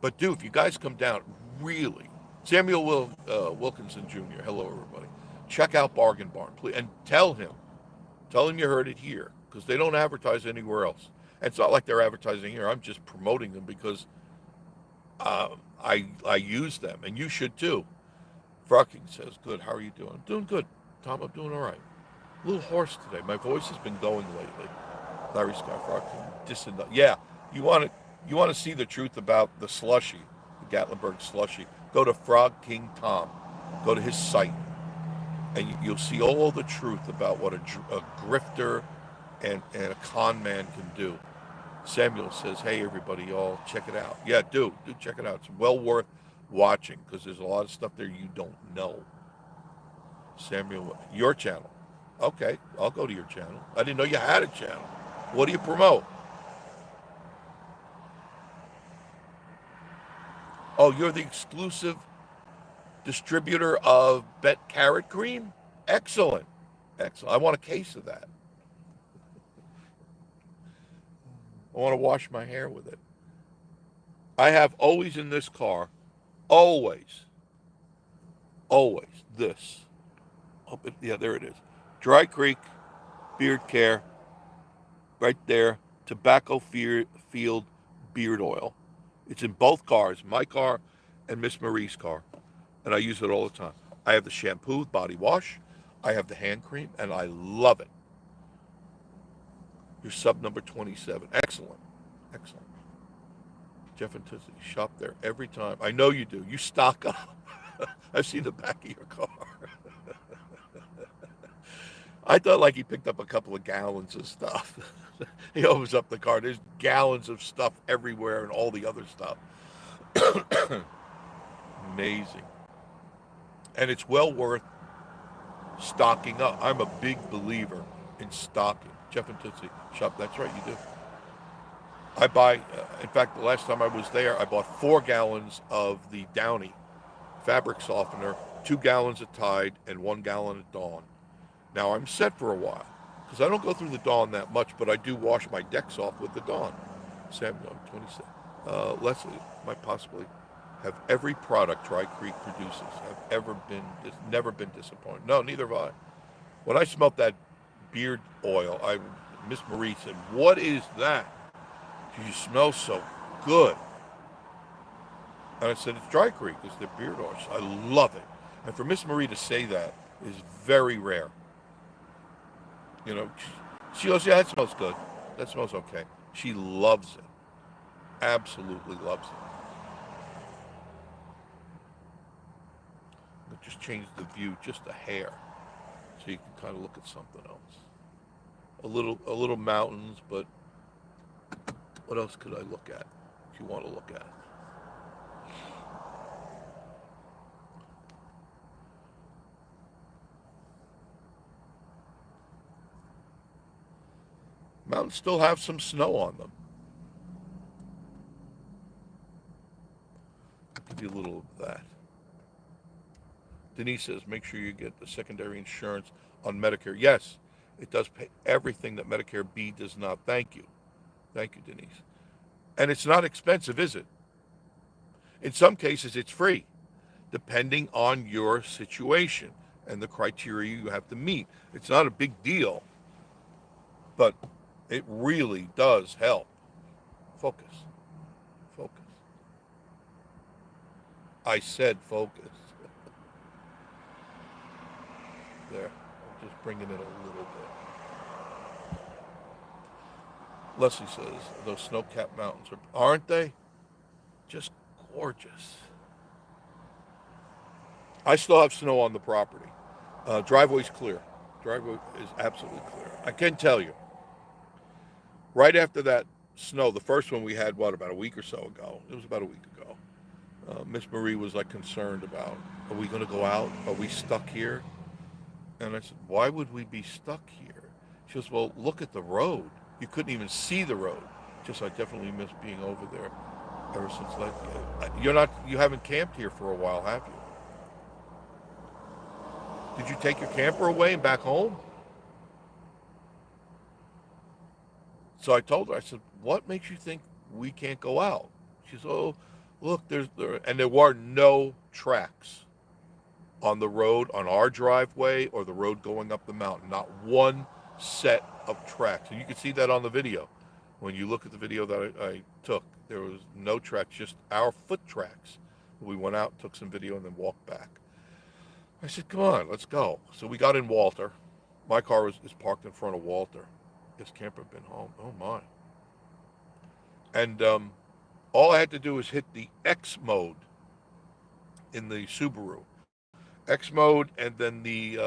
But, dude, if you guys come down, really, Samuel Wilkinson Jr., hello, everybody. Check out Bargain Barn, please, and tell him you heard it here, because they don't advertise anywhere else. And it's not like they're advertising here. I'm just promoting them because I use them, and you should too. Frocking says, "Good. How are you doing?" I'm doing good, Tom. I'm doing all right. A little hoarse today. My voice has been going lately. Larry Scott Frocking, yeah. You want to see the truth about the slushy, the Gatlinburg slushy? Go to Frog King Tom. Go to his site, and you'll see all the truth about what a grifter and a con man can do. Samuel says, "Hey, everybody, y'all, check it out." Yeah, do check it out. It's well worth watching because there's a lot of stuff there you don't know. Samuel, your channel. Okay, I'll go to your channel. I didn't know you had a channel. What do you promote? Oh, you're the exclusive distributor of Bet Carrot Cream? Excellent. Excellent. I want a case of that. I want to wash my hair with it. I have always in this car, always, this. Oh, yeah, there it is. Dry Creek, Beard Care, right there. Tobacco Field Beard Oil. It's in both cars, my car and Miss Marie's car. And I use it all the time. I have the shampoo, body wash. I have the hand cream, and I love it. Your sub number 27. Excellent. Excellent. Jeff and Tootsie, shop there every time. I know you do. You stock up. I've seen the back of your car. I thought like he picked up a couple of gallons of stuff. He opens up the car. There's gallons of stuff everywhere and all the other stuff. Amazing. And it's well worth stocking up. I'm a big believer in stocking. Jeff and Tootsie, shop. That's right, you do. I buy, in fact, the last time I was there, I bought 4 gallons of the Downy fabric softener, 2 gallons of Tide, and 1 gallon of Dawn. Now I'm set for a while because I don't go through the Dawn that much, but I do wash my decks off with the Dawn. Samuel, 27. Leslie might possibly have every product Dry Creek produces. Never been disappointed. No, neither have I. When I smelled that beard oil, Miss Marie said, "What is that? You smell so good." And I said, "It's Dry Creek. It's their beard oil." I love it. And for Miss Marie to say that is very rare. She goes, "Yeah, that smells good. That smells okay." She loves it. Absolutely loves it. I'll just change the view just a hair so you can kind of look at something else. A little mountains, but what else could I look at if you want to look at? Mountains still have some snow on them. I'll give you a little of that. Denise says, make sure you get the secondary insurance on Medicare. Yes, it does pay everything that Medicare B does not. Thank you. Thank you, Denise. And it's not expensive, is it? In some cases, it's free, depending on your situation and the criteria you have to meet. It's not a big deal, but it really does help. Focus. Focus. I said focus. there. I'm just bringing it a little bit. Leslie says, those snow-capped mountains, aren't they? Just gorgeous. I still have snow on the property. Driveway's clear. Driveway is absolutely clear. I can tell you, right after that snow, the first one we had, about a week or so ago? It was about a week ago. Miss Marie was like concerned about, are we going to go out? Are we stuck here? And I said, why would we be stuck here? She goes, well, look at the road. You couldn't even see the road. I definitely miss being over there ever since you haven't camped here for a while, have you? Did you take your camper away and back home? So I told her, I said, what makes you think we can't go out? She said, oh, look, and there were no tracks on the road, on our driveway or the road going up the mountain. Not one set of tracks. And you can see that on the video. When you look at the video that I took, there was no tracks, just our foot tracks. We went out, took some video, and then walked back. I said, come on, let's go. So we got in Walter. My car is parked in front of Walter. His camper been home. Oh, my. And all I had to do was hit the X mode in the Subaru. X mode, and then the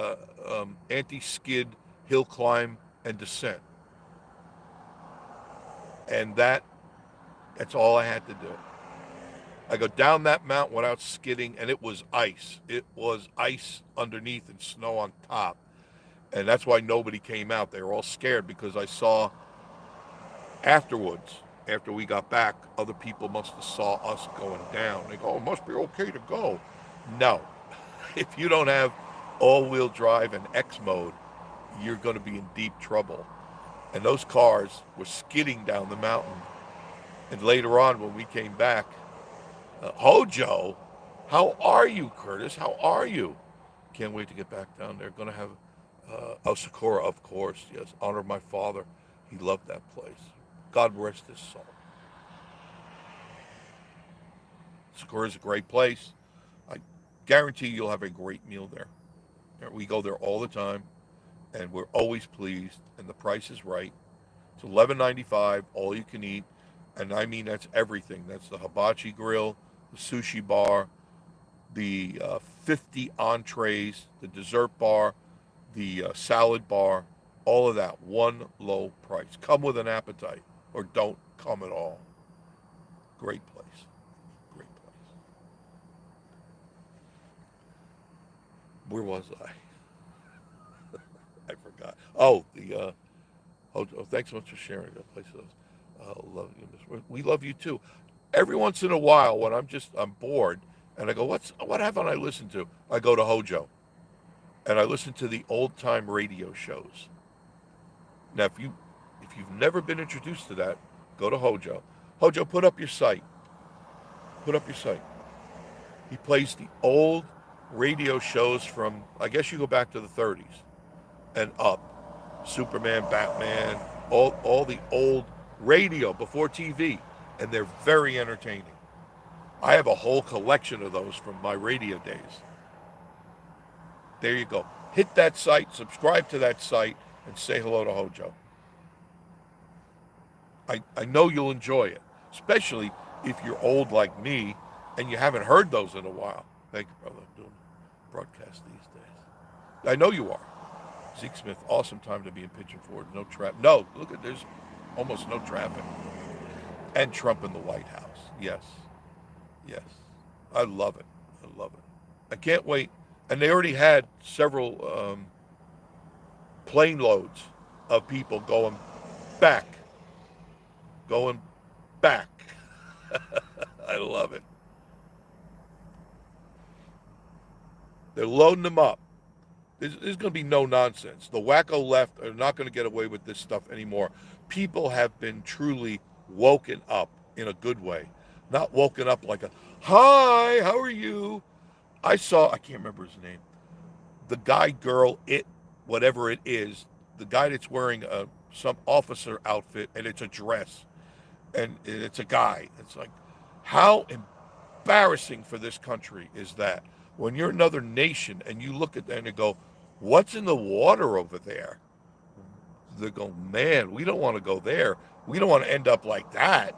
anti-skid hill climb and descent. And that's all I had to do. I go down that mountain without skidding, and it was ice. It was ice underneath and snow on top. And that's why nobody came out. They were all scared because I saw afterwards, after we got back, other people must have saw us going down. They go, oh, it must be okay to go. No. If you don't have all-wheel drive and X mode, you're going to be in deep trouble. And those cars were skidding down the mountain. And later on, when we came back, Hojo, how are you, Curtis? How are you? Can't wait to get back down there. Going to have Sakura, of course. Yes, honor my father. He loved that place. God rest his soul. Sakura is a great place. I guarantee you'll have a great meal there. We go there all the time, and we're always pleased, and the price is right. It's $11.95, all you can eat, and I mean that's everything. That's the hibachi grill, the sushi bar, the 50 entrees, the dessert bar, the salad bar, all of that, one low price. Come with an appetite, or don't come at all. Great place. Great place. Where was I? I forgot. Oh, thanks so much for sharing that place. Love you, Miss. We love you too. Every once in a while, when I'm bored, and I go, what haven't I listened to? I go to Hojo, and I listen to the old time radio shows. Now, if you've never been introduced to that, go to Hojo. Hojo, put up your site. Put up your site. He plays the old radio shows from, I guess you go back to the 30s and up. Superman, Batman, all the old radio before TV, and they're very entertaining. I have a whole collection of those from my radio days. There you go. Hit that site, subscribe to that site, and say hello to Hojo. I know you'll enjoy it, especially if you're old like me and you haven't heard those in a while. Thank you, brother. I'm doing broadcasts these days. I know you are. Zeke Smith, awesome time to be in Pigeon Forge. No traffic. No, look at, there's almost no traffic. And Trump in the White House. Yes. Yes. I love it. I love it. I can't wait. And they already had several plane loads of people going back. Going back. I love it. They're loading them up. There's going to be no nonsense. The wacko left are not going to get away with this stuff anymore. People have been truly woken up in a good way. Not woken up like a, hi, how are you? I can't remember his name. The guy, girl, whatever it is, the guy that's wearing some officer outfit, and it's a dress, and it's a guy. It's like, how embarrassing for this country is that? When you're another nation and you look at that and you go, What's in the water over there? They go, man, we don't want to go there. We don't want to end up like that.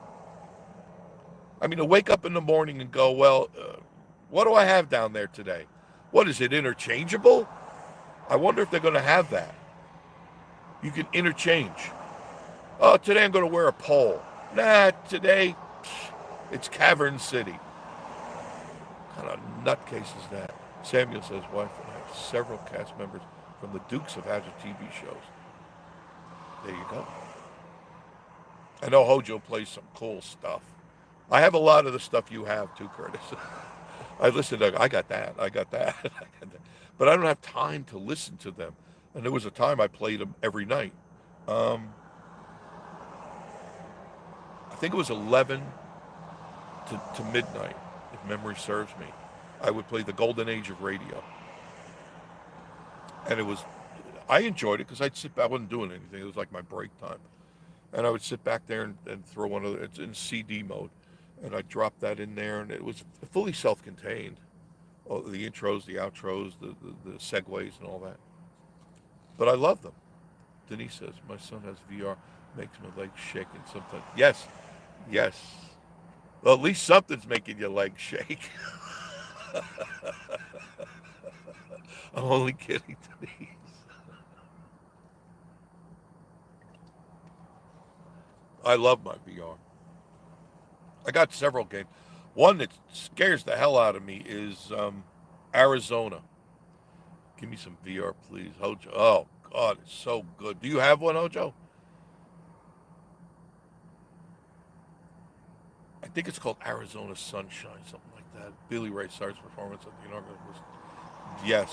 I mean, to wake up in the morning and go, well, what do I have down there today? What is it, interchangeable? I wonder if they're going to have that. You can interchange. Oh, today I'm going to wear a pole. Nah, today it's Cavern City. What kind of nutcase is that? Samuel says, wife and I have several cast members from the Dukes have had their TV shows. There you go. I know Hojo plays some cool stuff. I have a lot of the stuff you have too, Curtis. I listen to, I got that, I got that, I got that. But I don't have time to listen to them. And there was a time I played them every night. I think it was 11 to midnight, if memory serves me. I would play the golden age of radio. And it was, I enjoyed it because I'd sit back, I wasn't doing anything. It was like my break time. And I would sit back there and throw one of the, it's in CD mode. And I'd drop that in there, and it was fully self-contained. Oh, the intros, the outros, the segues, and all that. But I love them. Denise says, my son has VR, makes my legs shake and sometimes. Yes, yes. Well, at least something's making your legs shake. I'm only kidding, Denise. I love my VR. I got several games. One that scares the hell out of me is Arizona. Give me some VR, please, Hojo. Oh, God, it's so good. Do you have one, Hojo? I think it's called Arizona Sunshine, something like that. Billy Ray Cyrus' performance at the inaugural was, yes.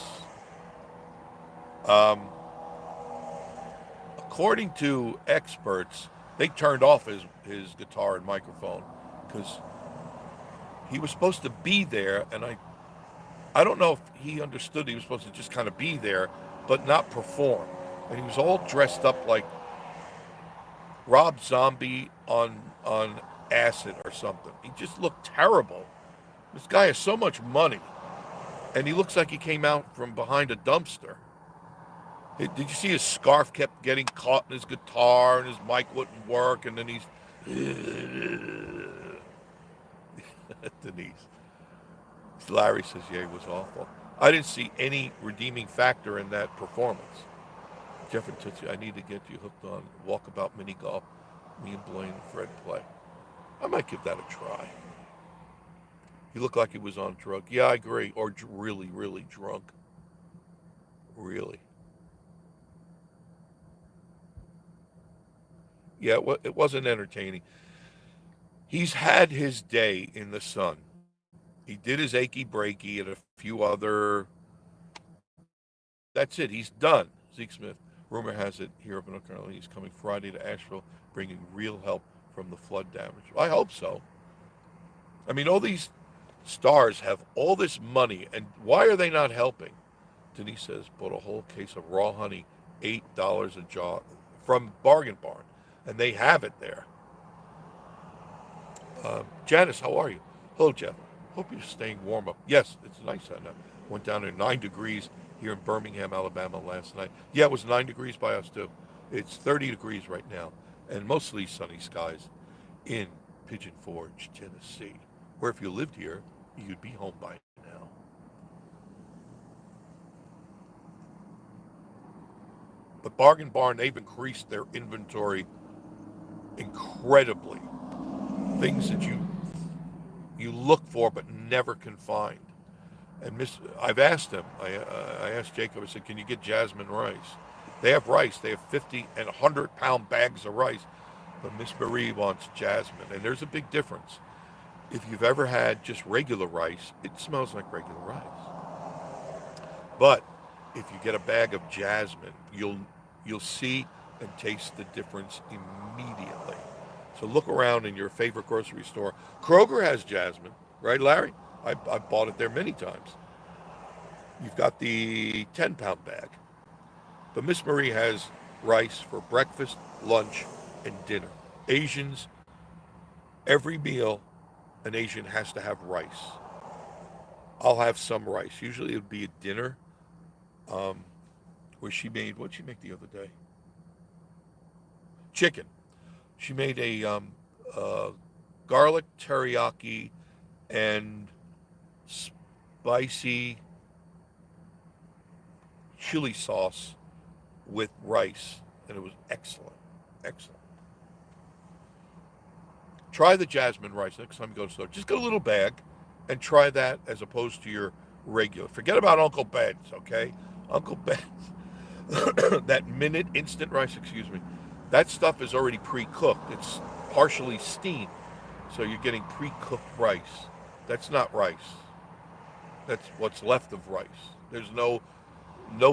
Um, According to experts, they turned off his guitar and microphone because he was supposed to be there, and I don't know if he understood he was supposed to just kind of be there, but not perform. And he was all dressed up like Rob Zombie on acid or something. He just looked terrible. This guy has so much money, and he looks like he came out from behind a dumpster. Did you see his scarf kept getting caught in his guitar, and his mic wouldn't work, and then he's Denise. Larry says, yeah, it was awful. I didn't see any redeeming factor in that performance. Jeff and Tootsie, I need to get you hooked on Walkabout Mini Golf. Me and Blaine and Fred play. I might give that a try. He looked like he was on drugs. Yeah, I agree. Or really, really drunk. Really. Yeah, it wasn't entertaining. He's had his day in the sun. He did his achy breaky and a few other. That's it. He's done. Zeke Smith. Rumor has it here up in North Carolina he's coming Friday to Asheville, bringing real help from the flood damage. I hope so. I mean, all these stars have all this money, and why are they not helping? Denise says, bought a whole case of raw honey, $8 a jar from Bargain Barn, and they have it there. Janice, how are you? Hello, Jeff. Hope you're staying warm up. Yes, it's nice out now. Went down to 9 degrees here in Birmingham, Alabama last night. Yeah, it was 9 degrees by us too. It's 30 degrees right now, and mostly sunny skies in Pigeon Forge, Tennessee, where if you lived here, you'd be home by now. But Bargain Barn, they've increased their inventory incredibly. Things that you look for but never can find. And I've asked him. I asked Jacob. I said, "Can you get jasmine rice?" They have rice. They have 50 and 100-pound bags of rice. But Miss Marie wants jasmine, and there's a big difference. If you've ever had just regular rice, it smells like regular rice. But if you get a bag of jasmine, you'll see and taste the difference immediately. So look around in your favorite grocery store. Kroger has jasmine, right, Larry? I've bought it there many times. You've got the 10-pound bag. But Miss Marie has rice for breakfast, lunch, and dinner. Asians, every meal, an Asian has to have rice. I'll have some rice. Usually it would be a dinner. where she made, what'd she make the other day? Chicken. She made a garlic teriyaki and spicy chili sauce with rice, and it was excellent. Excellent. Try the jasmine rice next time you go to the store. Just get a little bag and try that as opposed to your regular. Forget about Uncle Ben's, okay? Uncle Ben's, that minute instant rice, excuse me, that stuff is already pre-cooked. It's partially steamed, so you're getting pre-cooked rice. That's not rice. That's what's left of rice. There's no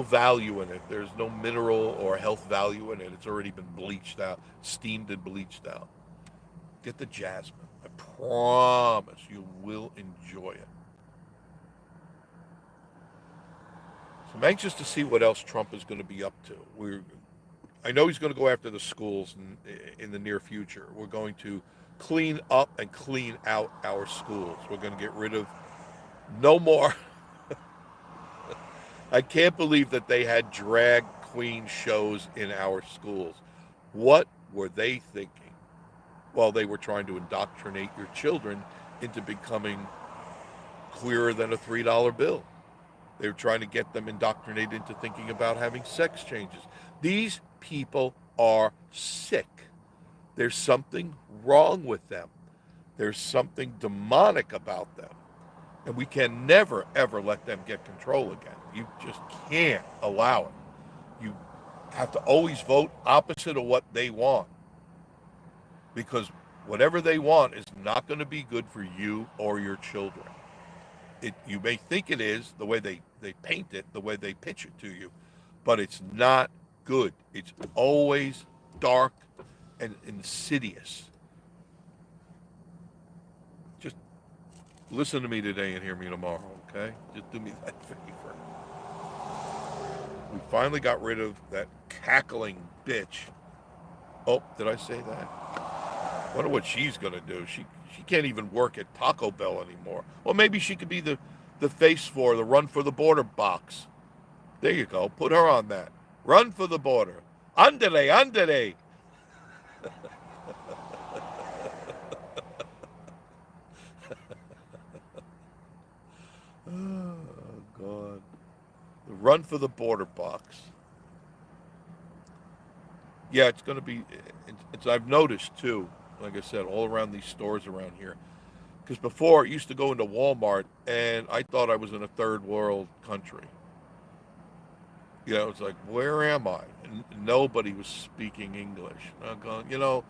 value in it. There's no mineral or health value in it. It's already been bleached out, steamed and bleached out. Get the jasmine. I promise you will enjoy it. So I'm anxious to see what else Trump is going to be up to. I know he's going to go after the schools in the near future. We're going to clean up and clean out our schools. We're going to get rid of no more. I can't believe that they had drag queen shows in our schools. What were they thinking? Well, they were trying to indoctrinate your children into becoming queerer than a $3 bill. They were trying to get them indoctrinated into thinking about having sex changes. These people are sick. There's something wrong with them. There's something demonic about them. And we can never, ever let them get control again. You just can't allow it. You have to always vote opposite of what they want. Because whatever they want is not going to be good for you or your children. You may think it is, the way they paint it, the way they pitch it to you, but it's not good. It's always dark and insidious. Just listen to me today and hear me tomorrow, okay? Just do me that favor. We finally got rid of that cackling bitch. Oh, did I say that? I wonder what she's going to do. She can't even work at Taco Bell anymore. Well, maybe she could be the face for the Run for the Border box. There you go. Put her on that. Run for the border. Andale, andale. Oh, God. The Run for the Border box. Yeah, it's going to be, I've noticed too, like I said, all around these stores around here. Because before, I used to go into Walmart, and I thought I was in a third world country. You know, it's like, where am I? And nobody was speaking English. I'm going,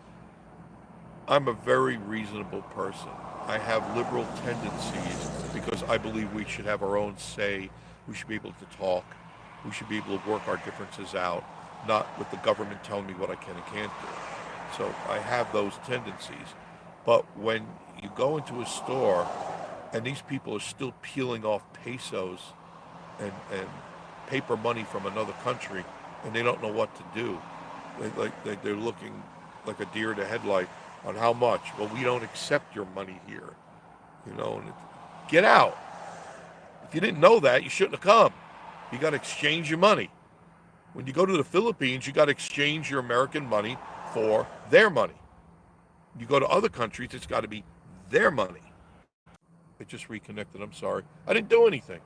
I'm a very reasonable person. I have liberal tendencies because I believe we should have our own say. We should be able to talk. We should be able to work our differences out, not with the government telling me what I can and can't do. So I have those tendencies. But when you go into a store and these people are still peeling off pesos and paper money from another country, and they don't know what to do, they're looking like a deer to headlight on how much. Well, we don't accept your money here. And get out. If you didn't know that, you shouldn't have come. You got to exchange your money. When you go to the Philippines, you got to exchange your American money for their money. You go to other countries, it's got to be their money. It just reconnected. I'm sorry. I didn't do anything.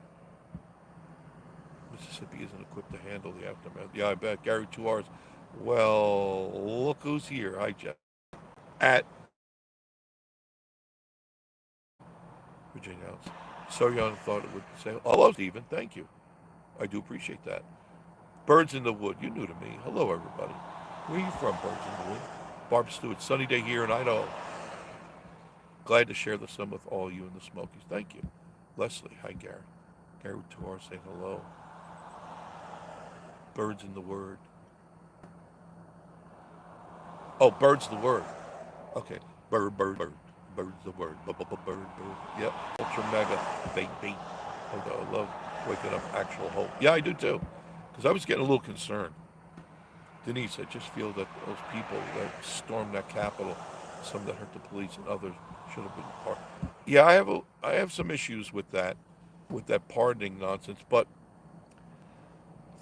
Mississippi isn't equipped to handle the aftermath. Yeah, I bet. Gary, 2 hours. Well, look who's here. Hi, Jeff. At Virginia House. So young, thought it would say, hello, Stephen. Thank you. I do appreciate that. Birds in the Wood. You're new to me. Hello, everybody. Where are you from, Birds in the Wood? Barb Stewart. Sunny day here in Idaho. Glad to share the sun with all you and the Smokies. Thank you. Leslie. Hi, Gary. Gary with 2 hours saying hello. Birds in the Word. Oh, Bird's the word. Okay. Bird. Bird's the word. Bird. Yep. Ultra mega. Bait. I love waking up actual hope. Yeah, I do too. Because I was getting a little concerned. Denise, I just feel that those people that stormed that Capitol, some that hurt the police and others, should have been part. Yeah, I have some issues with that pardoning nonsense. But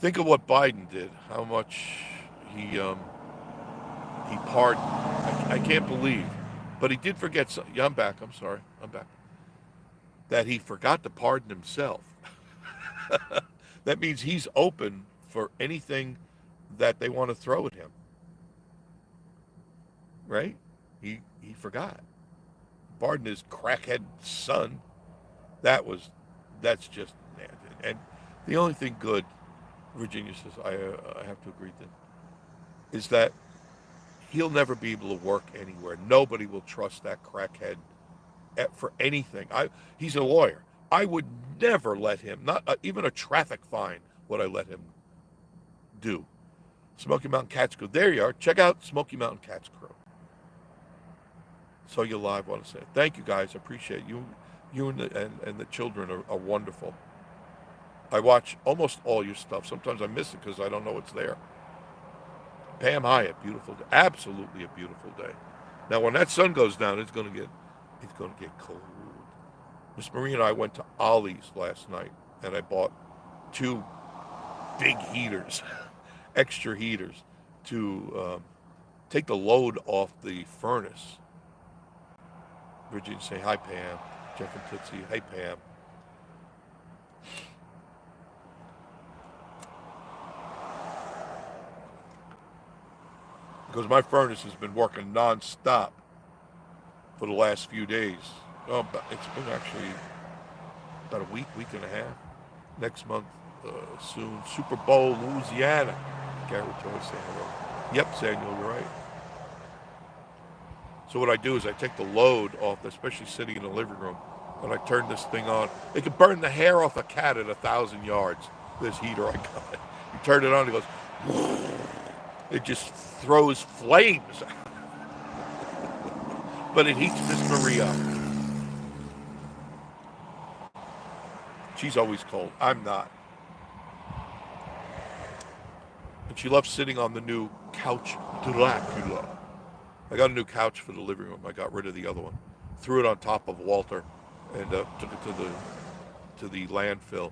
Think of what Biden did. How much he pardoned. I can't believe, but he did forget. Yeah, I'm back. I'm sorry. I'm back. That he forgot to pardon himself. That means he's open for anything that they want to throw at him. Right? He forgot. Pardon his crackhead son. That's just, and the only thing good, Virginia says, I have to agree to, is that he'll never be able to work anywhere. Nobody will trust that crackhead for anything. He's a lawyer. I would never let him, not even a traffic fine would I let him do. Smoky Mountain Cats Crew. There you are. Check out Smoky Mountain Cats Crew. So you live want to say thank you guys. I appreciate you. You and the children are wonderful. I watch almost all your stuff. Sometimes I miss it because I don't know it's there. Pam Hyatt, beautiful day. Absolutely a beautiful day. Now when that sun goes down, it's gonna get cold. Miss Marie and I went to Ollie's last night and I bought 2 big heaters, extra heaters, to take the load off the furnace. Virginia say hi Pam. Jeff and Tootsie, hey Pam. Because my furnace has been working non-stop for the last few days. Oh, it's been actually about a week and a half. Next month, soon, Super Bowl, Louisiana. Gary Toy saying hello. Yep, Samuel, you're right. So what I do is I take the load off, especially sitting in the living room, and I turn this thing on. It can burn the hair off a cat at 1,000 yards, this heater I got. You turn it on, it goes, it just throws flames. But it heats Miss Marie up. She's always cold. I'm not. And she loves sitting on the new couch Dracula. I got a new couch for the living room. I got rid of the other one. Threw it on top of Walter and took it to the landfill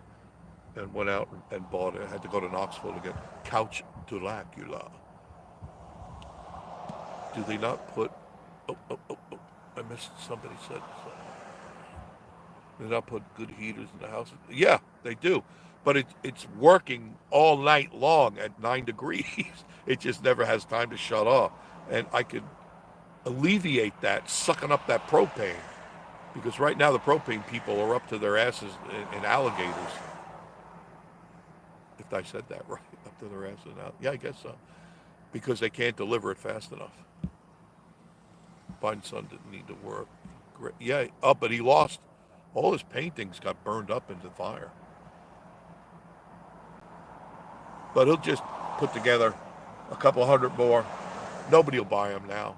and went out and bought it. I had to go to Knoxville to get couch Dracula. Do they not put... Oh, I missed somebody said something. They not put good heaters in the house? Yeah, they do. But it's working all night long at 9 degrees. It just never has time to shut off. And I could alleviate that, sucking up that propane. Because right now the propane people are up to their asses in alligators. If I said that right, up to their asses in yeah, I guess so. Because they can't deliver it fast enough. Biden's son didn't need to work. Great. Yeah, but he lost. All his paintings got burned up into fire. But he'll just put together a couple hundred more. Nobody will buy them now.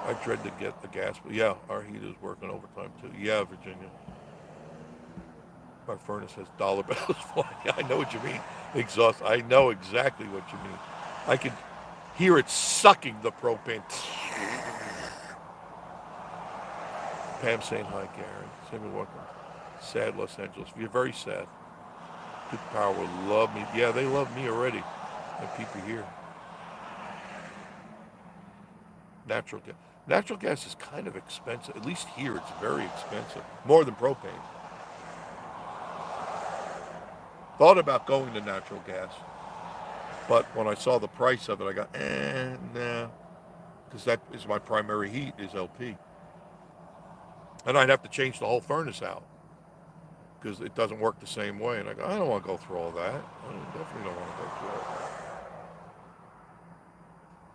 I dread to get the gas, but yeah, our heater's working overtime too. Yeah, Virginia. Our furnace has dollar bills flying. Yeah, I know what you mean. Exhaust. I know exactly what you mean. I can hear it sucking the propane. Pam saying hi, Garen. Samuel, welcome. Sad Los Angeles. You're very sad. Good Power will love me. Yeah, they love me already. My people here. Natural gas. Natural gas is kind of expensive. At least here, it's very expensive. More than propane. Thought about going to natural gas. But when I saw the price of it, I got, nah. Because that is my primary heat, is LP. And I'd have to change the whole furnace out. Because it doesn't work the same way. And I go, I don't want to go through all that. I definitely don't want to go through all that.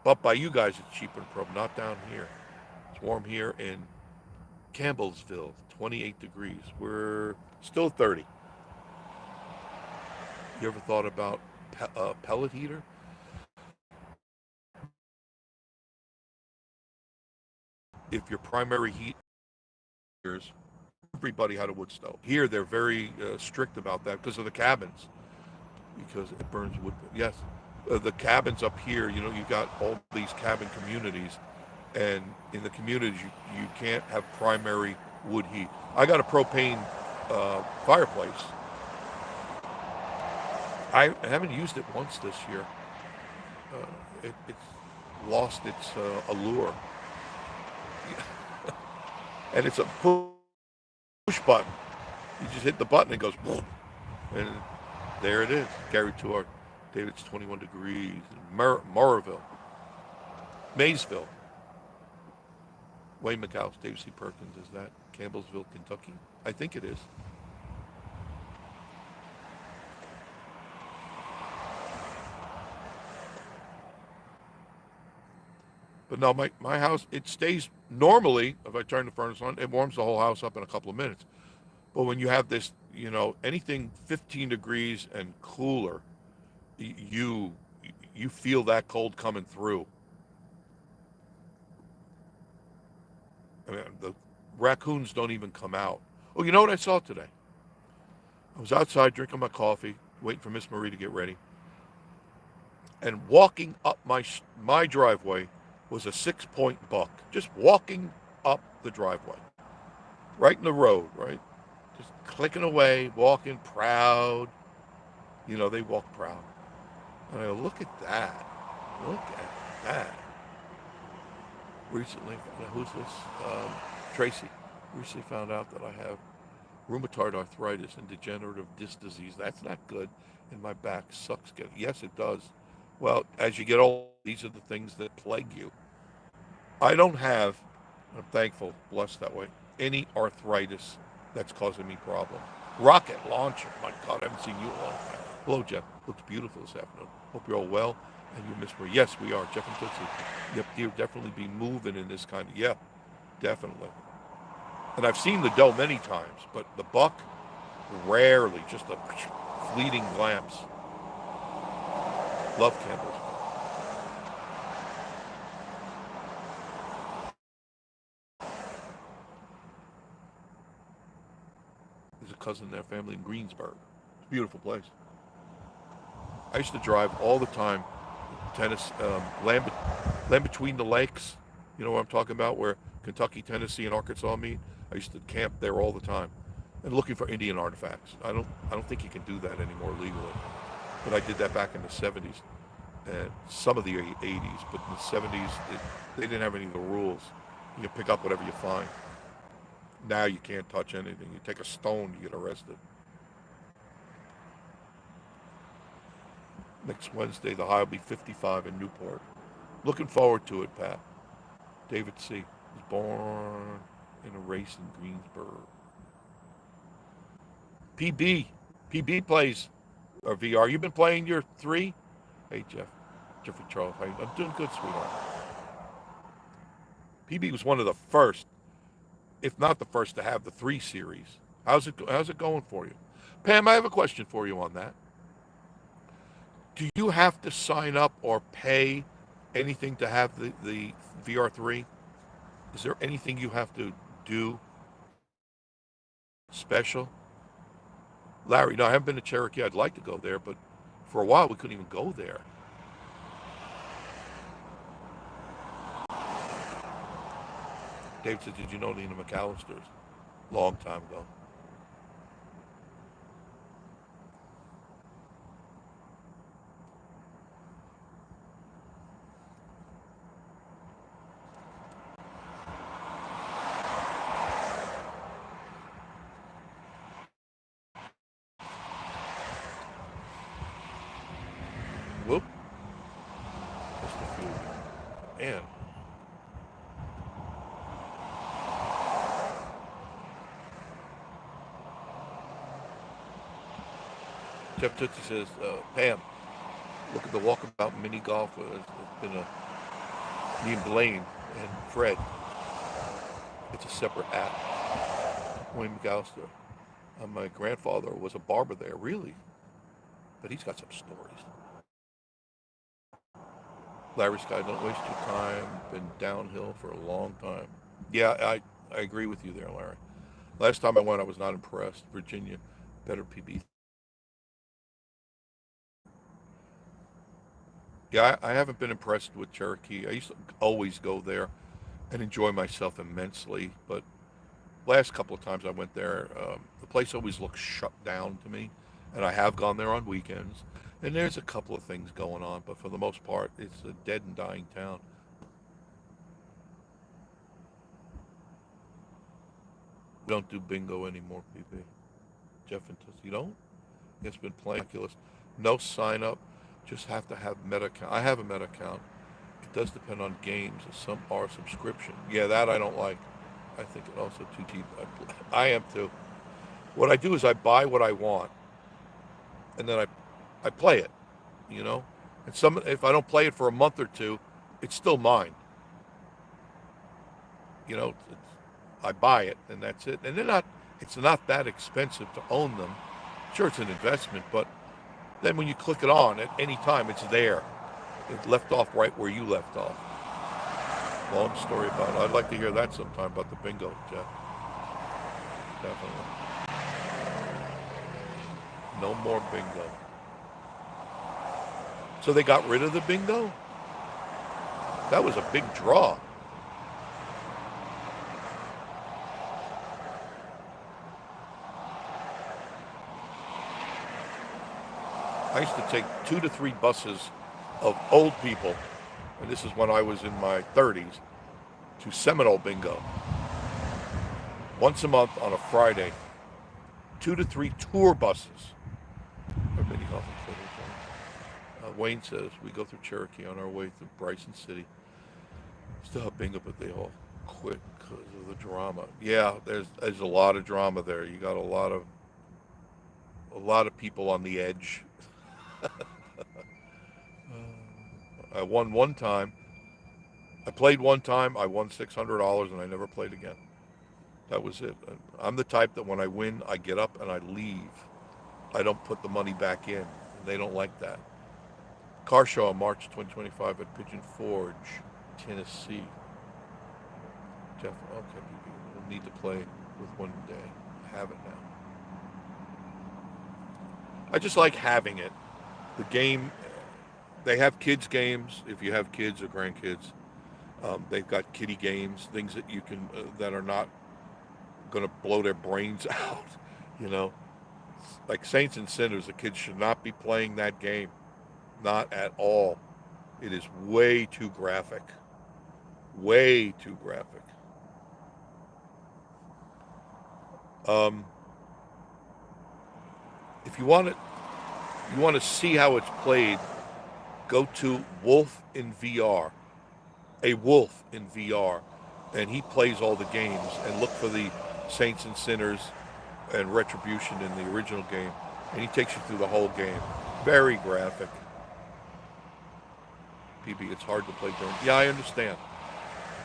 But by you guys, it's cheaper and probe, not down here. It's warm here in Campbellsville, 28 degrees. We're still 30. You ever thought about pellet heater? If your primary heat is, everybody had a wood stove. Here, they're very strict about that because of the cabins. Because it burns wood. Yes. The cabins up here, you know, you've got all these cabin communities, and in the communities you can't have primary wood heat. I got a propane fireplace, I haven't used it once this year. It's lost its allure. And it's a push button. You just hit the button and it goes, boom, and there it is. Carried to our David's 21 degrees. Morrowville, Maysville, Wayne McAllis, David C. Perkins. Is that Campbellsville, Kentucky? I think it is. But no, my house, it stays normally, if I turn the furnace on, it warms the whole house up in a couple of minutes. But when you have this, anything 15 degrees and cooler, you you feel that cold coming through. I mean, the raccoons don't even come out. Oh, you know what I saw today? I was outside drinking my coffee, waiting for Miss Marie to get ready, and walking up my driveway was a 6-point buck, just walking up the driveway, right in the road, right, just clicking away, walking proud. They walk proud. And I go, look at that, look at that. Recently, who's this? Tracy. Recently found out that I have rheumatoid arthritis and degenerative disc disease. That's not good, and my back sucks. Yes, it does. Well, as you get old, these are the things that plague you. I don't have, I'm thankful, blessed that way, any arthritis that's causing me problem. Rocket launcher. My God, I haven't seen you in a long time. Hello, Jeff. Looks beautiful this afternoon. Hope you're all well. And you, Miss Marie. Yes, we are. Jeff and Tootsie. Yep, you'll definitely be moving in this kind of, yeah, definitely. And I've seen the doe many times, but the buck, rarely, just a fleeting glance. Love Campbell's. There's a cousin in their family in Greensburg. It's a beautiful place. I used to drive all the time, land between the lakes. You know what I'm talking about, where Kentucky, Tennessee, and Arkansas meet. I used to camp there all the time, and looking for Indian artifacts. I don't think you can do that anymore legally, but I did that back in the 70s and some of the 80s. But in the 70s, they didn't have any of the rules. You can pick up whatever you find. Now you can't touch anything. You take a stone, you get arrested. Next Wednesday, the high will be 55 in Newport. Looking forward to it, Pat. David C. was born in a race in Greensburg. PB plays VR. You been playing your 3? Hey, Jeffrey Charles. I'm doing good, sweetheart. PB was one of the first, if not the first, to have the 3 series. How's it going for you? Pam, I have a question for you on that. Do you have to sign up or pay anything to have the VR3? Is there anything you have to do special? Larry, no, I haven't been to Cherokee. I'd like to go there, but for a while we couldn't even go there. Dave said, did you know Nina McAllister's? Long time ago. Whoop. Just a few. Man. Jeff Tootsie says, Pam, look at the Walkabout mini golf. It's been me and Blaine and Fred. It's a separate app. Wayne McAllister. My grandfather was a barber there, really. But he's got some stories. Larry Sky, don't waste your time. Been downhill for a long time. Yeah, I agree with you there, Larry. Last time I went, I was not impressed. Virginia, better PB. Yeah, I haven't been impressed with Cherokee. I used to always go there and enjoy myself immensely. But last couple of times I went there, the place always looks shut down to me. And I have gone there on weekends. And there's a couple of things going on, but for the most part, it's a dead and dying town. We don't do bingo anymore, PB. Jeff and Tess, you don't? It's been playing. No sign up. Just have to have Meta account. I have a Meta account. It does depend on games. Some are subscription. Yeah, that I don't like. I think it also too cheap. I am too. What I do is I buy what I want, and then I play it. You know, and if I don't play it for a month or two, it's still mine. You know, I buy it and that's it. And they're not. It's not that expensive to own them. Sure, it's an investment, but then when you click it on at any time, it's there. It left off right where you left off. Long story about it. I'd like to hear that sometime about the bingo, Jeff. Definitely. No more bingo. So they got rid of the bingo? That was a big draw. I used to take 2 to 3 buses of old people, and this is when I was in my 30s, to Seminole Bingo. Once a month on a Friday, 2 to 3 tour buses. Wayne says we go through Cherokee on our way through Bryson City. Still have bingo, but they all quit because of the drama. Yeah, there's a lot of drama there. You got a lot of people on the edge. I won one time. I played one time. I won $600, and I never played again. That was it. I'm the type that when I win, I get up and I leave. I don't put the money back in. They don't like that. Car show on March 2025 at Pigeon Forge, Tennessee. Jeff, okay, we'll need to play with one day. I have it now. I just like having it. The game, they have kids games. If you have kids or grandkids, they've got kiddie games, things that you can that are not going to blow their brains out. You know, like Saints and Sinners, the kids should not be playing that game. Not at all. It is way too graphic. Way too graphic. If you want to see how it's played, go to Wolf in VR. A Wolf in VR, and he plays all the games. And look for the Saints and Sinners and Retribution in the original game, and he takes you through the whole game. Very graphic. PB, it's hard to play during. Yeah, I understand.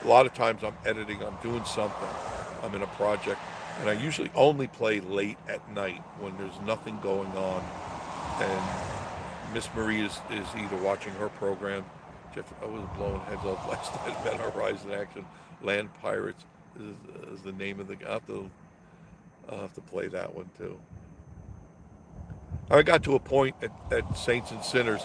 A lot of times I'm editing, I'm doing something, I'm in a project, and I usually only play late at night when there's nothing going on. And Miss Marie is either watching her program. Jeff, I was blowing heads off last night about Horizon Action. Land Pirates is the name of the. I'll have to play that one too. I got to a point at Saints and Sinners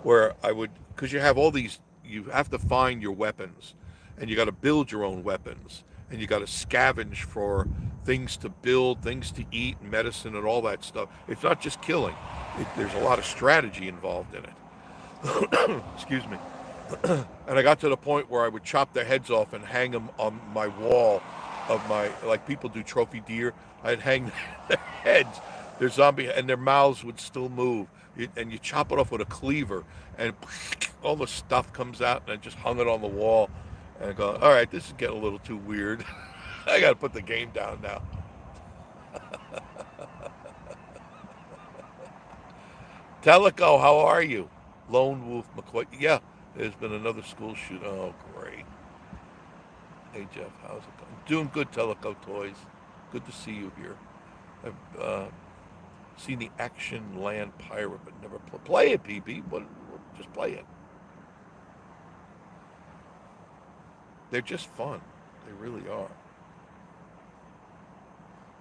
where I would, because you have all these, you have to find your weapons, and you got to build your own weapons, and you got to scavenge for things to build, things to eat, medicine, and all that stuff. It's not just killing. There's a lot of strategy involved in it. Excuse me. And I got to the point where I would chop their heads off and hang them on my wall of my, like people do trophy deer. I'd hang their heads, their zombie, and their mouths would still move. And you chop it off with a cleaver, and all the stuff comes out, and I just hung it on the wall. And I go, all right, this is getting a little too weird. I got to put the game down now. Teleco, how are you? Lone Wolf McCoy. Yeah, there's been another school shoot. Oh, great. Hey, Jeff, how's it going? Doing good, Teleco Toys. Good to see you here. I've seen the Action Land Pirate, but never play it, PB. But just play it. They're just fun. They really are.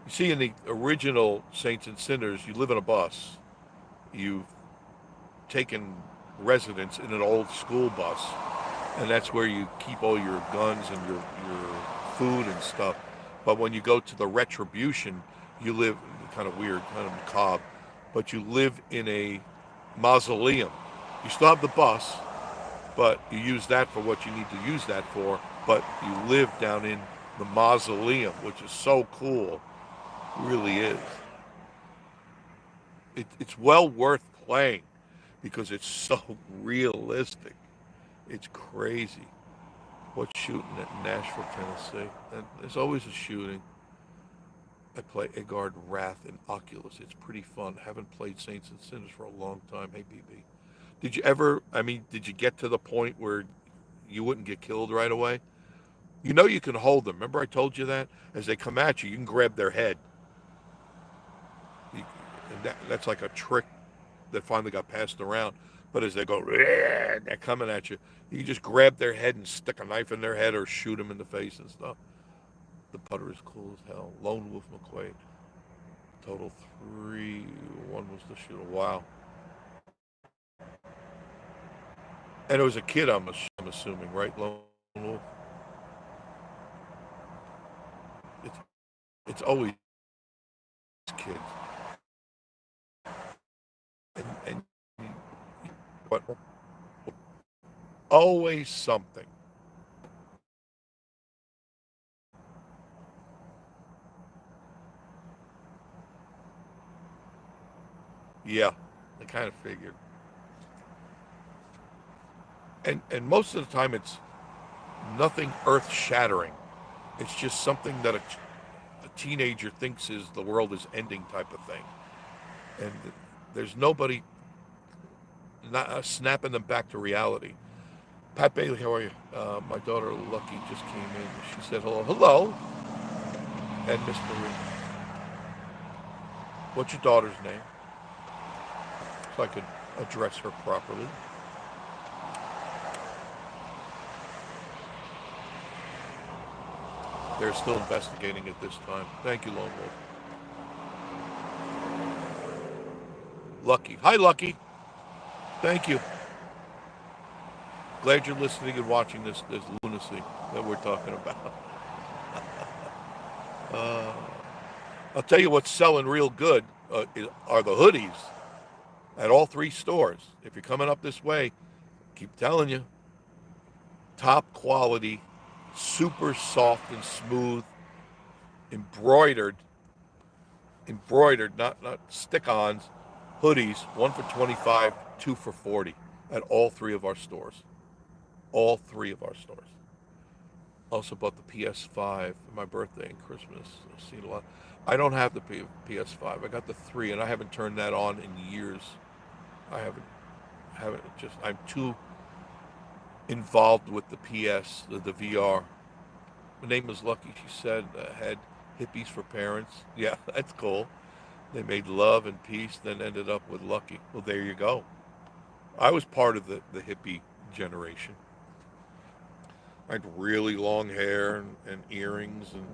You see, in the original Saints and Sinners, you live in a bus. You've taken residence in an old school bus, and that's where you keep all your guns and your food and stuff. But when you go to the Retribution, you live kind of weird, kind of macabre, but you live in a mausoleum. You still have the bus, but you use that for what you need to use that for. But you live down in the mausoleum, which is so cool. It really is. It's well worth playing because it's so realistic. It's crazy. What's shooting at Nashville, Tennessee? And there's always a shooting. I play Egard Wrath in Oculus. It's pretty fun. Haven't played Saints and Sinners for a long time. Hey, BB. Did you ever, I mean, did you get to the point where you wouldn't get killed right away? You know you can hold them. Remember I told you that? As they come at you, you can grab their head. You, and that's like a trick that finally got passed around. But as they go, they're coming at you. You can just grab their head and stick a knife in their head or shoot them in the face and stuff. The putter is cool as hell. Lone Wolf McQuaid. Total three. One was the shooter. Wow. And it was a kid, I'm assuming, right? Lone Wolf. It's it's always kids. And what? Always something. Yeah, I kind of figured. And most of the time, it's nothing earth shattering. It's just something that a teenager thinks is the world is ending type of thing. And there's nobody not, snapping them back to reality. Pat Bailey, how are you? My daughter Lucky just came in. She said hello. Hello. And Miss Marie. What's your daughter's name? So I could address her properly. They're still investigating at this time. Thank you, Lone Wolf. Lucky. Hi, Lucky. Thank you. Glad you're listening and watching this lunacy that we're talking about. Uh, I'll tell you what's selling real good are the hoodies at all three stores. If you're coming up this way, keep telling you, top quality, super soft and smooth, embroidered, not stick-ons, hoodies, one for 25, two for 40 at all three of our stores. All three of our stores. Also bought the PS5 for my birthday and Christmas. I've seen a lot. I don't have the PS5. I got the 3 and I haven't turned that on in years. I haven't just I'm too involved with the PS, the VR. My name was Lucky, she said, had hippies for parents. Yeah, that's cool. They made love and peace, then ended up with Lucky. Well, there you go. I was part of the hippie generation. I had really long hair and earrings, and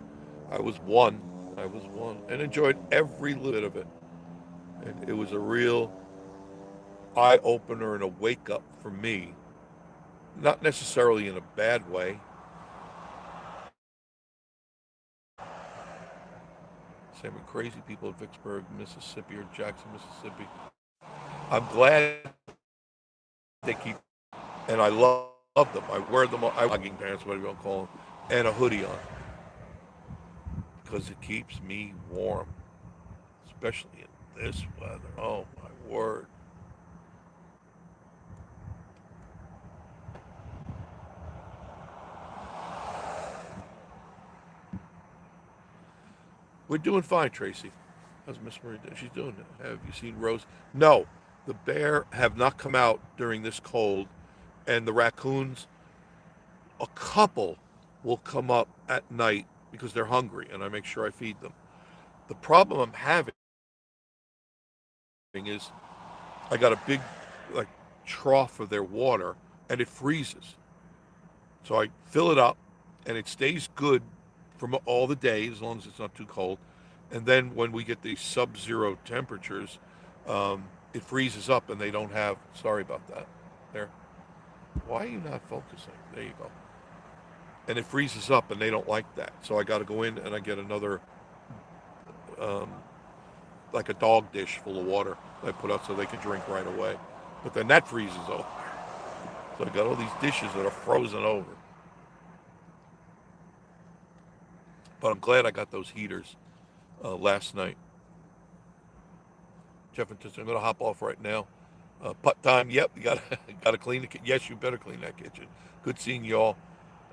I was one. I was one, and enjoyed every little bit of it. And it was a real eye opener and a wake up for me. Not necessarily in a bad way. Same with crazy people at Vicksburg, Mississippi, or Jackson, Mississippi. I'm glad they keep, and I love them. I wear them. I jogging pants, whatever you want to call them, and a hoodie on because it keeps me warm, especially in this weather. Oh my word! We're doing fine, Tracy. How's Miss Marie? She's doing it. Have you seen Rose? No, the bear have not come out during this cold, and the raccoons, a couple, will come up at night because they're hungry, and I make sure I feed them. The problem I'm having is I got a big like trough of their water, and it freezes. So I fill it up, and it stays good from all the day as long as it's not too cold. And then when we get these sub-zero temperatures, it freezes up, and they don't have. Sorry about that. There. Why are you not focusing? There you go. And it freezes up, and they don't like that. So I got to go in and I get another, um, like a dog dish full of water that I put out so they can drink right away. But then that freezes over. So I got all these dishes that are frozen over. But I'm glad I got those heaters last night. Jeff and Tissa, I'm going to hop off right now. Putt time. Yep, you gotta clean the kitchen. Yes, you better clean that kitchen. Good seeing y'all,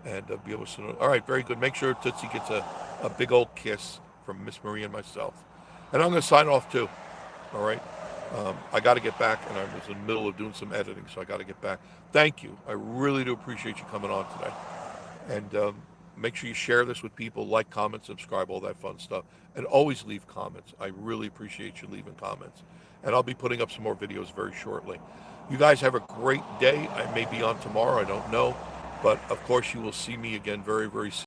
and be able to sit on. All right, very good. Make sure Tootsie gets a big old kiss from Miss Marie and myself. And I'm going to sign off too. All right. I got to get back, and I was in the middle of doing some editing, so I got to get back. Thank you. I really do appreciate you coming on today. And make sure you share this with people, like, comment, subscribe, all that fun stuff. And always leave comments. I really appreciate you leaving comments. And I'll be putting up some more videos very shortly. You guys have a great day. I may be on tomorrow. I don't know. But, of course, you will see me again very, very soon.